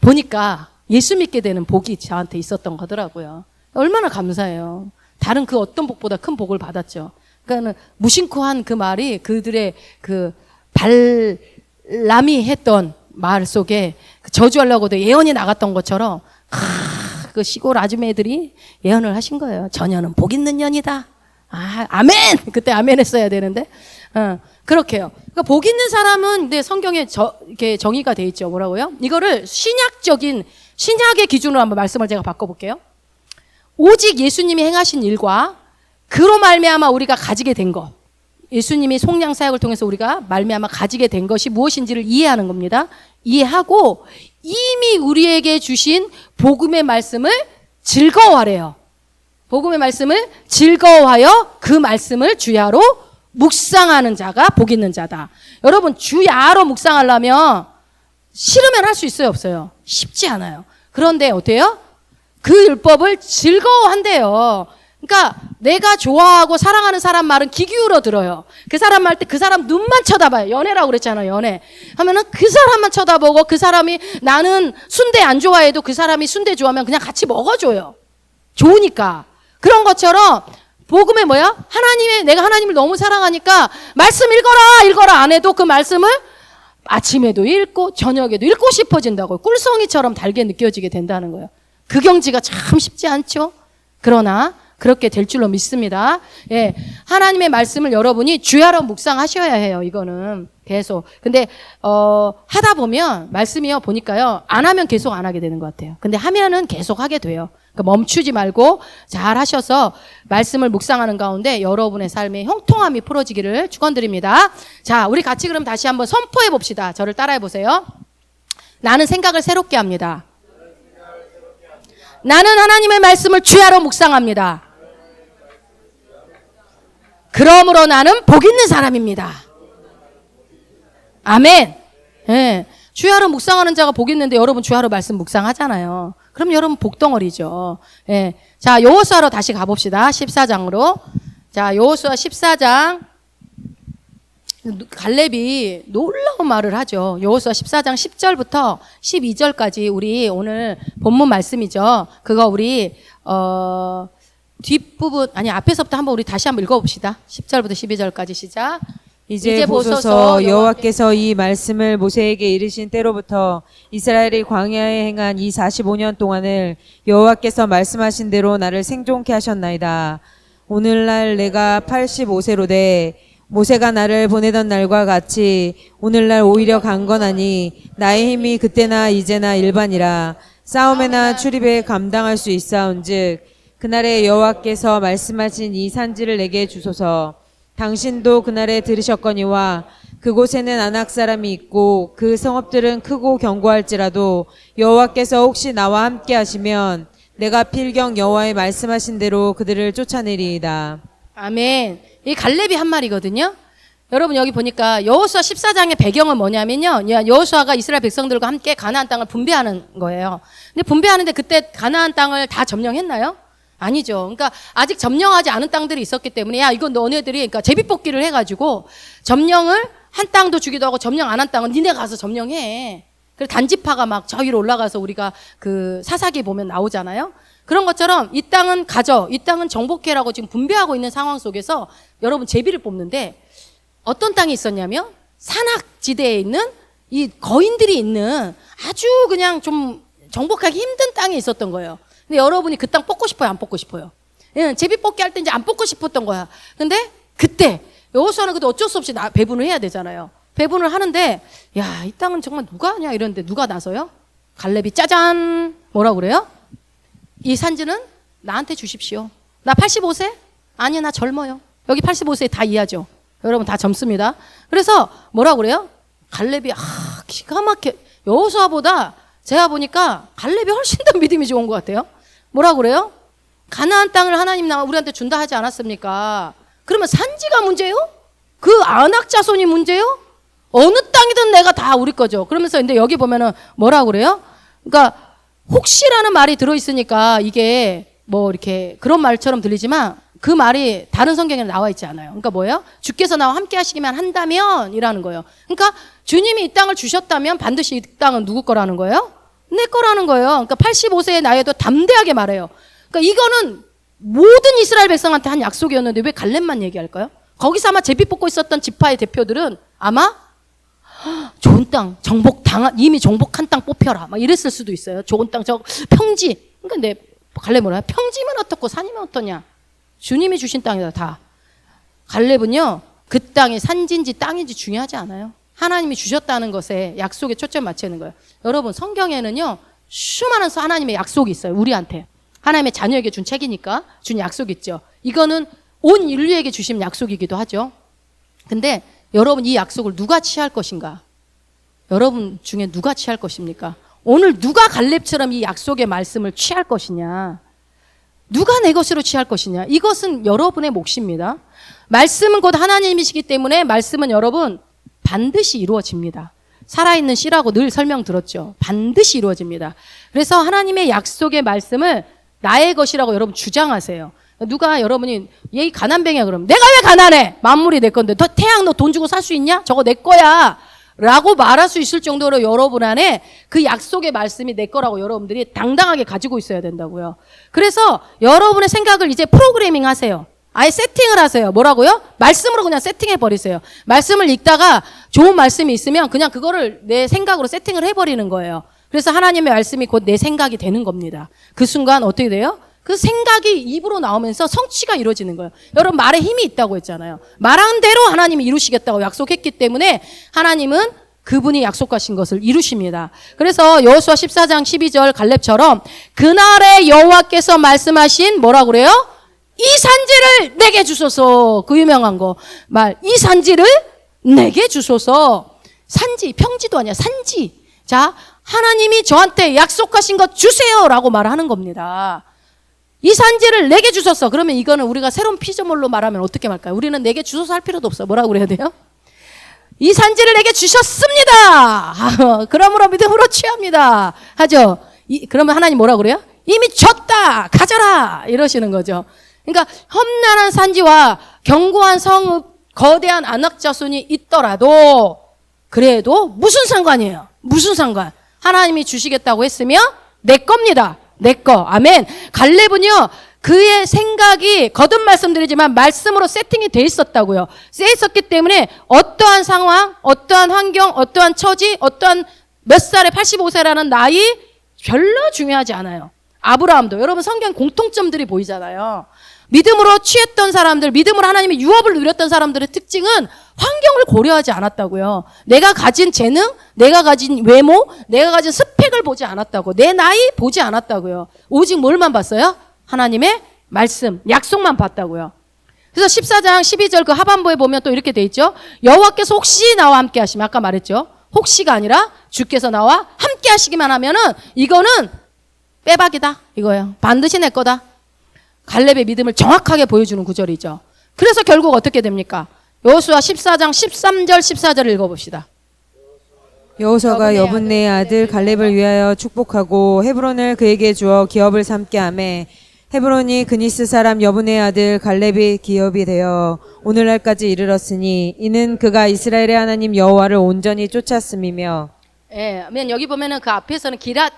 보니까 예수 믿게 되는 복이 저한테 있었던 거더라고요. 얼마나 감사해요. 다른 그 어떤 복보다 큰 복을 받았죠. 그러니까 무심코 한 그 말이 그들의 그 발람이 했던 말 속에 저주하려고도 예언이 나갔던 것처럼 그 시골 아줌매들이 예언을 하신 거예요. 저녀는 복 있는 년이다. 아, 아멘! 그때 아멘 했어야 되는데. 그렇게요. 그러니까 복 있는 사람은 근데 성경에 이렇게 정의가 돼 있죠. 뭐라고요? 이거를 신약의 기준으로 한번 말씀을 제가 바꿔볼게요. 오직 예수님이 행하신 일과 그로 말미암아 우리가 가지게 된 것. 예수님이 속량 사역을 통해서 우리가 말미암아 가지게 된 것이 무엇인지를 이해하는 겁니다. 이해하고 이미 우리에게 주신 복음의 말씀을 즐거워하래요. 복음의 말씀을 즐거워하여 그 말씀을 주야로 묵상하는 자가 복 있는 자다. 여러분 주야로 묵상하려면 싫으면 할 수 있어요, 없어요? 쉽지 않아요. 그런데 어때요? 그 율법을 즐거워한대요. 그러니까 내가 좋아하고 사랑하는 사람 말은 귀 기울여 들어요. 그 사람 말 때 그 사람 눈만 쳐다봐요. 연애라고 그랬잖아요. 연애 하면은 그 사람만 쳐다보고 그 사람이 나는 순대 안 좋아해도 그 사람이 순대 좋아하면 그냥 같이 먹어줘요. 좋으니까. 그런 것처럼 복음에 뭐야? 내가 하나님을 너무 사랑하니까 말씀 읽어라 안 해도 그 말씀을 아침에도 읽고 저녁에도 읽고 싶어진다고요. 꿀송이처럼 달게 느껴지게 된다는 거예요. 그 경지가 참 쉽지 않죠? 그러나 그렇게 될 줄로 믿습니다. 예. 하나님의 말씀을 여러분이 주야로 묵상하셔야 해요. 이거는 계속. 근데 하다 보면 말씀이요 보니까요. 안 하면 계속 안 하게 되는 것 같아요. 근데 하면은 계속 하게 돼요. 그러니까 멈추지 말고 잘 하셔서 말씀을 묵상하는 가운데 여러분의 삶의 형통함이 풀어지기를 축원드립니다. 자, 우리 같이 그럼 다시 한번 선포해 봅시다. 저를 따라해 보세요. 나는 생각을 새롭게 합니다. 나는 하나님의 말씀을 주야로 묵상합니다. 그러므로 나는 복 있는 사람입니다. 아멘. 예. 주야로 묵상하는 자가 복 있는데 여러분 주야로 말씀 묵상하잖아요. 그럼 여러분 복덩어리죠. 예. 자, 여호수아로 다시 가봅시다. 14장으로. 자, 여호수아 14장. 갈렙이 놀라운 말을 하죠. 여호수아 14장 10절부터 12절까지 우리 오늘 본문 말씀이죠. 그거 우리 뒷부분 앞에서부터 한번 우리 다시 한번 읽어봅시다. 10절부터 12절까지 시작. 이제 보소서 여호와께서 이 말씀을 모세에게 이르신 때로부터 이스라엘이 광야에 행한 이 45년 동안을 여호와께서 말씀하신 대로 나를 생존케 하셨나이다. 오늘날 내가 85세로 돼 모세가 나를 보내던 날과 같이 오늘날 오히려 강건하니 나의 힘이 그때나 이제나 일반이라 싸움에나 출입에 감당할 수 있사온즉 그날에 여호와께서 말씀하신 이 산지를 내게 주소서. 당신도 그날에 들으셨거니와 그곳에는 아낙 사람이 있고 그 성읍들은 크고 견고할지라도 여호와께서 혹시 나와 함께 하시면 내가 필경 여호와의 말씀하신 대로 그들을 쫓아내리이다. 아멘. 이 갈렙이 한 말이거든요. 여러분 여기 보니까 여호수아 14장의 배경은 뭐냐면요. 여호수아가 이스라엘 백성들과 함께 가나안 땅을 분배하는 거예요. 근데 분배하는데 그때 가나안 땅을 다 점령했나요? 아니죠. 그러니까 아직 점령하지 않은 땅들이 있었기 때문에 야 이건 너네들이 그러니까 제비뽑기를 해가지고 점령을 한 땅도 주기도 하고 점령 안 한 땅은 니네 가서 점령해. 그래서 단지파가 막 저 위로 올라가서 우리가 그 사사기 보면 나오잖아요. 그런 것처럼 이 땅은 가져, 이 땅은 정복해라고 지금 분배하고 있는 상황 속에서 여러분 제비를 뽑는데 어떤 땅이 있었냐면 산악지대에 있는 이 거인들이 있는 아주 그냥 좀 정복하기 힘든 땅이 있었던 거예요. 근데 여러분이 그 땅 뽑고 싶어요? 안 뽑고 싶어요? 예, 제비 뽑기 할 때 이제 안 뽑고 싶었던 거야. 근데 그때 여호수아는 그때 어쩔 수 없이 배분을 해야 되잖아요. 배분을 하는데 야, 이 땅은 정말 누가 하냐 이러는데 누가 나서요? 갈렙이 짜잔 뭐라고 그래요? 이 산지는 나한테 주십시오. 나 85세? 아니요, 나 젊어요. 여기 85세 다 이해하죠? 여러분 다 젊습니다. 그래서 뭐라고 그래요? 갈렙이 기가 막혀. 여호수아보다 제가 보니까 갈렙이 훨씬 더 믿음이 좋은 것 같아요. 뭐라고 그래요? 가나안 땅을 하나님 우리한테 준다 하지 않았습니까? 그러면 산지가 문제요? 그 안악 자손이 문제요? 어느 땅이든 내가 다 우리 거죠. 그러면서 근데 여기 보면은 뭐라고 그래요? 그러니까 혹시라는 말이 들어있으니까 이게 뭐 이렇게 그런 말처럼 들리지만 그 말이 다른 성경에는 나와 있지 않아요. 그러니까 뭐예요? 주께서 나와 함께 하시기만 한다면 이라는 거예요. 그러니까 주님이 이 땅을 주셨다면 반드시 이 땅은 누구 거라는 거예요? 내 거라는 거예요. 그러니까 85세의 나이에도 담대하게 말해요. 그러니까 이거는 모든 이스라엘 백성한테 한 약속이었는데 왜 갈렙만 얘기할까요? 거기서 아마 제비 뽑고 있었던 지파의 대표들은 아마 좋은 땅, 이미 정복한 땅 뽑혀라. 막 이랬을 수도 있어요. 좋은 땅, 평지. 그러니까 내 갈렙 뭐라? 평지면 어떻고 산이면 어떠냐? 주님이 주신 땅이다, 다. 갈렙은요, 그 땅이 산지인지 땅인지 중요하지 않아요. 하나님이 주셨다는 것에 약속에 초점 맞추는 거예요. 여러분, 성경에는요, 수많은 하나님의 약속이 있어요. 우리한테. 하나님의 자녀에게 준 책이니까 준 약속이 있죠. 이거는 온 인류에게 주신 약속이기도 하죠. 근데 여러분 이 약속을 누가 취할 것인가? 여러분 중에 누가 취할 것입니까? 오늘 누가 갈렙처럼 이 약속의 말씀을 취할 것이냐? 누가 내 것으로 취할 것이냐? 이것은 여러분의 몫입니다. 말씀은 곧 하나님이시기 때문에 말씀은 여러분 반드시 이루어집니다. 살아있는 씨라고 늘 설명 들었죠. 반드시 이루어집니다. 그래서 하나님의 약속의 말씀을 나의 것이라고 여러분 주장하세요. 누가 여러분이 얘 가난뱅이야 그러면 내가 왜 가난해? 만물이 내 건데 너 태양 너 돈 주고 살 수 있냐? 저거 내 거야 라고 말할 수 있을 정도로 여러분 안에 그 약속의 말씀이 내 거라고 여러분들이 당당하게 가지고 있어야 된다고요. 그래서 여러분의 생각을 이제 프로그래밍 하세요. 아예 세팅을 하세요. 뭐라고요? 말씀으로 그냥 세팅해 버리세요. 말씀을 읽다가 좋은 말씀이 있으면 그냥 그거를 내 생각으로 세팅을 해버리는 거예요. 그래서 하나님의 말씀이 곧 내 생각이 되는 겁니다. 그 순간 어떻게 돼요? 그 생각이 입으로 나오면서 성취가 이루어지는 거예요. 여러분 말에 힘이 있다고 했잖아요. 말한 대로 하나님이 이루시겠다고 약속했기 때문에 하나님은 그분이 약속하신 것을 이루십니다. 그래서 여호수아 14장 12절 갈렙처럼 그날에 여호와께서 말씀하신 뭐라고 그래요? 이 산지를 내게 주소서. 그 유명한 거 말. 이 산지를 내게 주소서. 산지, 평지도 아니야. 산지. 자, 하나님이 저한테 약속하신 것 주세요라고 말하는 겁니다. 이 산지를 내게 주소서. 그러면 이거는 우리가 새로운 피조물로 말하면 어떻게 말까요? 우리는 내게 주소서 할 필요도 없어. 뭐라고 그래야 돼요? 이 산지를 내게 주셨습니다. 그러므로 믿음으로 취합니다. 하죠. 그러면 하나님 뭐라고 그래요? 이미 줬다. 가져라. 이러시는 거죠. 그러니까 험난한 산지와 견고한 성읍, 거대한 안악자손이 있더라도 그래도 무슨 상관이에요? 무슨 상관? 하나님이 주시겠다고 했으면 내 겁니다. 내 거. 아멘. 갈렙은요, 그의 생각이 거듭 말씀드리지만 말씀으로 세팅이 돼 있었다고요. 돼 있었기 때문에 어떠한 상황, 어떠한 환경, 어떠한 처지, 어떠한 몇 살에 85세라는 나이 별로 중요하지 않아요. 아브라함도 여러분 성경 공통점들이 보이잖아요. 믿음으로 취했던 사람들, 믿음으로 하나님의 유업을 누렸던 사람들의 특징은 환경을 고려하지 않았다고요. 내가 가진 재능, 내가 가진 외모, 내가 가진 스펙을 보지 않았다고. 내 나이 보지 않았다고요. 오직 뭘만 봤어요? 하나님의 말씀, 약속만 봤다고요. 그래서 14장 12절 그 하반부에 보면 또 이렇게 돼 있죠. 여호와께서 혹시 나와 함께 하시면 아까 말했죠. 혹시가 아니라 주께서 나와 함께 하시기만 하면은 이거는 빼박이다 이거예요. 반드시 내 거다. 갈렙의 믿음을 정확하게 보여주는 구절이죠. 그래서 결국 어떻게 됩니까? 여호수아 14장 13절 14절을 읽어봅시다. 여호수아가 여분네의 아들 갈렙을 위하여 축복하고 헤브론을 그에게 주어 기업을 삼게 하매 헤브론이 그니스 사람 여분네의 아들 갈렙이 기업이 되어 오늘날까지 이르렀으니 이는 그가 이스라엘의 하나님 여호와를 온전히 쫓았음이며. 예, 여기 보면은 그 앞에서는 기랏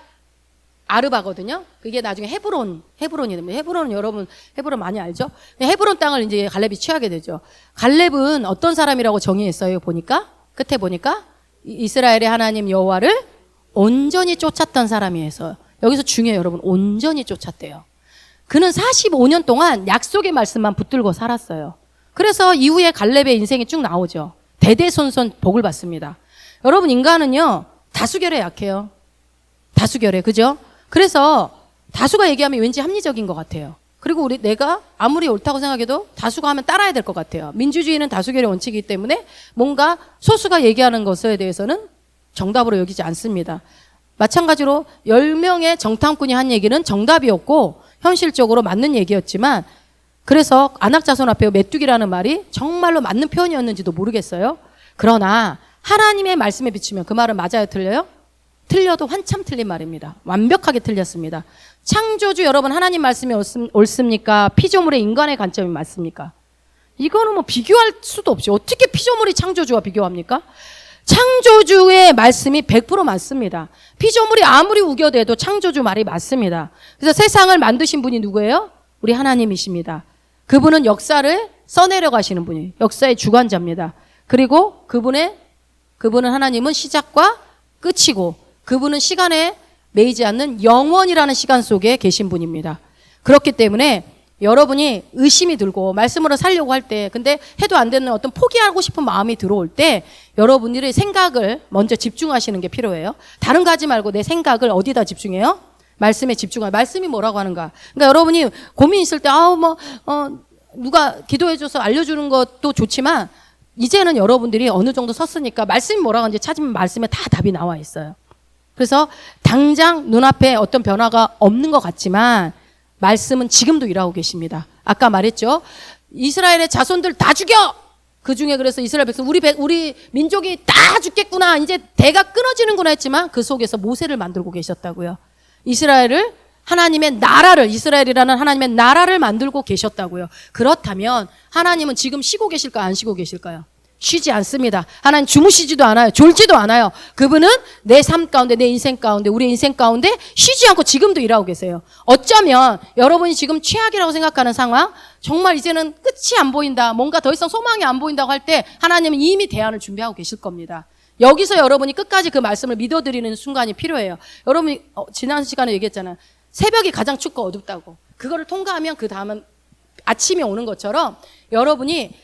아르바거든요. 그게 나중에 헤브론이 됩니다. 헤브론은 여러분 헤브론 많이 알죠? 헤브론 땅을 이제 갈렙이 취하게 되죠. 갈렙은 어떤 사람이라고 정의했어요? 보니까 끝에 보니까 이스라엘의 하나님 여호와를 온전히 쫓았던 사람이어서 여기서 중요해요, 여러분. 온전히 쫓았대요. 그는 45년 동안 약속의 말씀만 붙들고 살았어요. 그래서 이후에 갈렙의 인생이 쭉 나오죠. 대대손손 복을 받습니다. 여러분 인간은요 다수결에 약해요. 다수결에, 그죠? 그래서 다수가 얘기하면 왠지 합리적인 것 같아요. 그리고 내가 아무리 옳다고 생각해도 다수가 하면 따라야 될 것 같아요. 민주주의는 다수결의 원칙이기 때문에 뭔가 소수가 얘기하는 것에 대해서는 정답으로 여기지 않습니다. 마찬가지로 10명의 정탐꾼이 한 얘기는 정답이었고 현실적으로 맞는 얘기였지만 그래서 안악자손 앞에 메뚜기라는 말이 정말로 맞는 표현이었는지도 모르겠어요. 그러나 하나님의 말씀에 비추면 그 말은 맞아요, 틀려요? 틀려도 한참 틀린 말입니다. 완벽하게 틀렸습니다. 창조주 여러분, 하나님 말씀이 옳습니까? 피조물의 인간의 관점이 맞습니까? 이거는 뭐 비교할 수도 없죠. 어떻게 피조물이 창조주와 비교합니까? 창조주의 말씀이 100% 맞습니다. 피조물이 아무리 우겨대도 창조주 말이 맞습니다. 그래서 세상을 만드신 분이 누구예요? 우리 하나님이십니다. 그분은 역사를 써내려 가시는 분이에요. 역사의 주관자입니다. 그리고 그분은 하나님은 시작과 끝이고 그분은 시간에 매이지 않는 영원이라는 시간 속에 계신 분입니다. 그렇기 때문에 여러분이 의심이 들고 말씀으로 살려고 할 때 근데 해도 안 되는 어떤 포기하고 싶은 마음이 들어올 때 여러분들의 생각을 먼저 집중하시는 게 필요해요. 다른 거 하지 말고 내 생각을 어디다 집중해요? 말씀에 집중해요. 말씀이 뭐라고 하는가. 그러니까 여러분이 고민 있을 때 누가 기도해줘서 알려주는 것도 좋지만 이제는 여러분들이 어느 정도 섰으니까 말씀이 뭐라고 하는지 찾으면 말씀에 다 답이 나와 있어요. 그래서 당장 눈앞에 어떤 변화가 없는 것 같지만 말씀은 지금도 일하고 계십니다. 아까 말했죠. 이스라엘의 자손들 다 죽여! 그 중에 그래서 이스라엘 백성, 우리 민족이 다 죽겠구나. 이제 대가 끊어지는구나 했지만 그 속에서 모세를 만들고 계셨다고요. 이스라엘을 하나님의 나라를, 이스라엘이라는 하나님의 나라를 만들고 계셨다고요. 그렇다면 하나님은 지금 쉬고 계실까 안 쉬고 계실까요? 쉬지 않습니다. 하나님 주무시지도 않아요. 졸지도 않아요. 그분은 내 삶 가운데, 내 인생 가운데, 우리 인생 가운데 쉬지 않고 지금도 일하고 계세요. 어쩌면 여러분이 지금 최악이라고 생각하는 상황, 정말 이제는 끝이 안 보인다, 뭔가 더 이상 소망이 안 보인다고 할 때 하나님은 이미 대안을 준비하고 계실 겁니다. 여기서 여러분이 끝까지 그 말씀을 믿어드리는 순간이 필요해요. 여러분이 지난 시간에 얘기했잖아요. 새벽이 가장 춥고 어둡다고. 그거를 통과하면 그 다음은 아침이 오는 것처럼 여러분이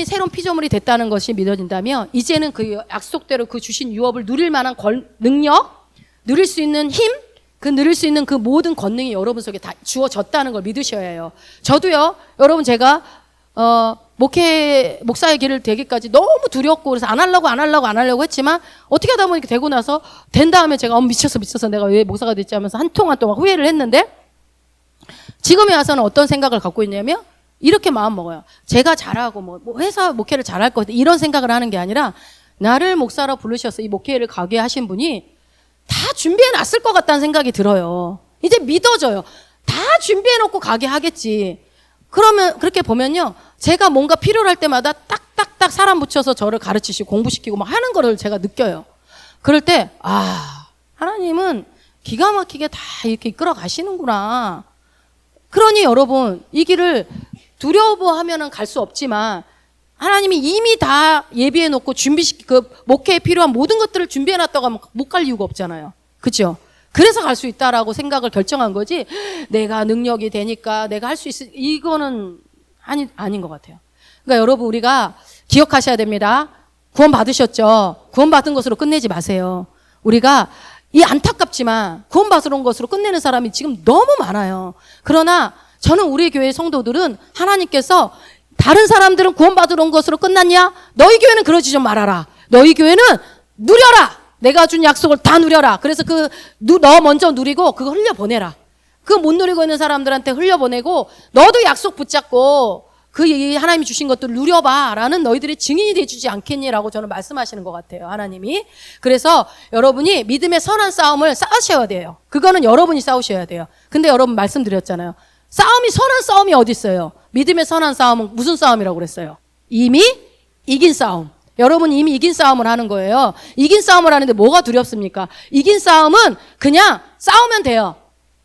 새로운 피조물이 됐다는 것이 믿어진다면 이제는 그 약속대로 그 주신 유업을 누릴 만한 능력, 누릴 수 있는 힘, 누릴 수 있는 그 모든 권능이 여러분 속에 다 주어졌다는 걸 믿으셔야 해요. 저도요, 여러분 제가 목사의 길을 되기까지 너무 두렵고 그래서 안 하려고 했지만 어떻게 하다 보니까 되고 나서 된 다음에 제가 미쳐서 내가 왜 목사가 됐지 하면서 한 동안 후회를 했는데 지금에 와서는 어떤 생각을 갖고 있냐면 이렇게 마음 먹어요. 제가 잘하고 회사 목회를 잘할 것 같아 이런 생각을 하는 게 아니라 나를 목사로 부르셔서 이 목회를 가게 하신 분이 다 준비해 놨을 것 같다는 생각이 들어요. 이제 믿어져요. 다 준비해 놓고 가게 하겠지. 그러면 그렇게 보면요. 제가 뭔가 필요로 할 때마다 딱딱딱 사람 붙여서 저를 가르치시고 공부시키고 막 하는 거를 제가 느껴요. 그럴 때 하나님은 기가 막히게 다 이렇게 이끌어 가시는구나. 그러니 여러분 이 길을 두려워하면은 갈 수 없지만 하나님이 이미 다 예비해 놓고 그 목회에 필요한 모든 것들을 준비해 놨다고 하면 못 갈 이유가 없잖아요. 그렇죠? 그래서 갈 수 있다라고 생각을 결정한 거지 내가 능력이 되니까 내가 할 수 있을 이거는 아닌 것 같아요. 그러니까 여러분 우리가 기억하셔야 됩니다. 구원 받으셨죠? 구원 받은 것으로 끝내지 마세요. 우리가 이 안타깝지만 구원 받은 것으로 끝내는 사람이 지금 너무 많아요. 그러나 저는 우리 교회 성도들은 하나님께서 다른 사람들은 구원 받은 것으로 끝났냐? 너희 교회는 그러지 좀 말아라. 너희 교회는 누려라. 내가 준 약속을 다 누려라. 그래서 너 먼저 누리고 그거 흘려보내라. 그거 못 누리고 있는 사람들한테 흘려보내고 너도 약속 붙잡고 하나님이 주신 것들 누려봐 라는 너희들의 증인이 돼주지 않겠니라고 저는 말씀하시는 것 같아요. 하나님이. 그래서 여러분이 믿음의 선한 싸움을 싸우셔야 돼요. 그거는 여러분이 싸우셔야 돼요. 근데 여러분 말씀드렸잖아요. 선한 싸움이 어디 있어요? 믿음의 선한 싸움은 무슨 싸움이라고 그랬어요? 이미 이긴 싸움. 여러분이 이미 이긴 싸움을 하는 거예요. 이긴 싸움을 하는데 뭐가 두렵습니까? 이긴 싸움은 그냥 싸우면 돼요.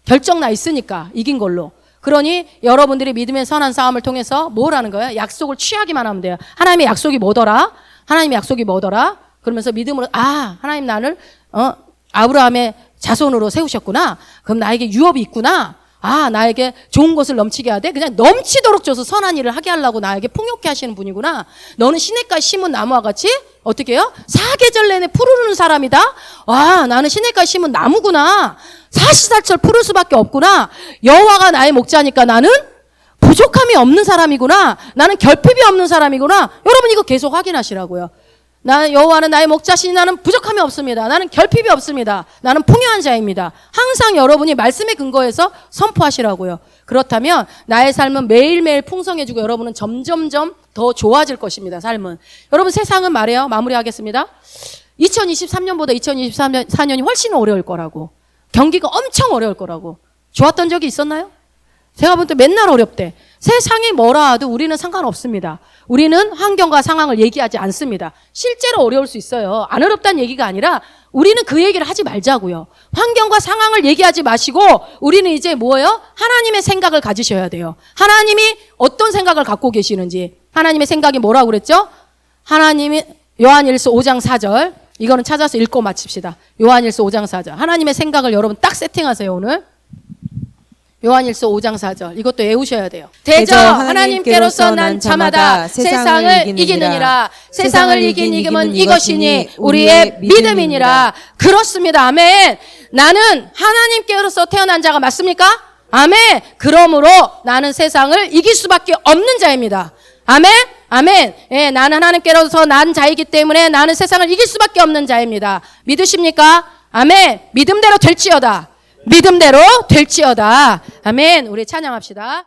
결정 나 있으니까 이긴 걸로. 그러니 여러분들이 믿음의 선한 싸움을 통해서 뭘 하는 거예요? 약속을 취하기만 하면 돼요. 하나님의 약속이 뭐더라? 그러면서 믿음으로 하나님 나를 아브라함의 자손으로 세우셨구나. 그럼 나에게 유업이 있구나. 나에게 좋은 것을 넘치게 하되 그냥 넘치도록 줘서 선한 일을 하게 하려고 나에게 풍요케 하시는 분이구나. 너는 시냇가에 심은 나무와 같이 어떻게 해요? 사계절 내내 푸르르는 사람이다. 나는 시냇가에 심은 나무구나. 사시사철 푸를 수밖에 없구나. 여호와가 나의 목자니까 나는 부족함이 없는 사람이구나. 나는 결핍이 없는 사람이구나. 여러분 이거 계속 확인하시라고요. 여호와는 나의 목자시니 나는 부족함이 없습니다. 나는 결핍이 없습니다. 나는 풍요한 자입니다. 항상 여러분이 말씀에 근거해서 선포하시라고요. 그렇다면 나의 삶은 매일매일 풍성해지고 여러분은 점점점 더 좋아질 것입니다. 삶은. 여러분 세상은 말해요. 마무리하겠습니다. 2023년보다 2024년이 훨씬 어려울 거라고. 경기가 엄청 어려울 거라고. 좋았던 적이 있었나요? 제가 볼 때 맨날 어렵대. 세상이 뭐라 하도 우리는 상관없습니다. 우리는 환경과 상황을 얘기하지 않습니다. 실제로 어려울 수 있어요. 안 어렵다는 얘기가 아니라 우리는 그 얘기를 하지 말자고요. 환경과 상황을 얘기하지 마시고 우리는 이제 뭐예요? 하나님의 생각을 가지셔야 돼요. 하나님이 어떤 생각을 갖고 계시는지. 하나님의 생각이 뭐라고 그랬죠? 하나님이 요한일서 5장 4절. 이거는 찾아서 읽고 마칩시다. 요한일서 5장 4절. 하나님의 생각을 여러분 딱 세팅하세요, 오늘. 요한일서 5장 4절. 이것도 외우셔야 돼요. 대저 하나님께로서 난 자마다 세상을 이기느니라. 세상을 이긴 이김은 이것이니 우리의 믿음이니라. 그렇습니다. 아멘. 나는 하나님께로서 태어난 자가 맞습니까? 아멘. 그러므로 나는 세상을 이길 수밖에 없는 자입니다. 아멘. 아멘. 예, 나는 하나님께로서 난 자이기 때문에 나는 세상을 이길 수밖에 없는 자입니다. 믿으십니까? 아멘. 믿음대로 될지어다. 믿음대로 될지어다. 아멘. 우리 찬양합시다.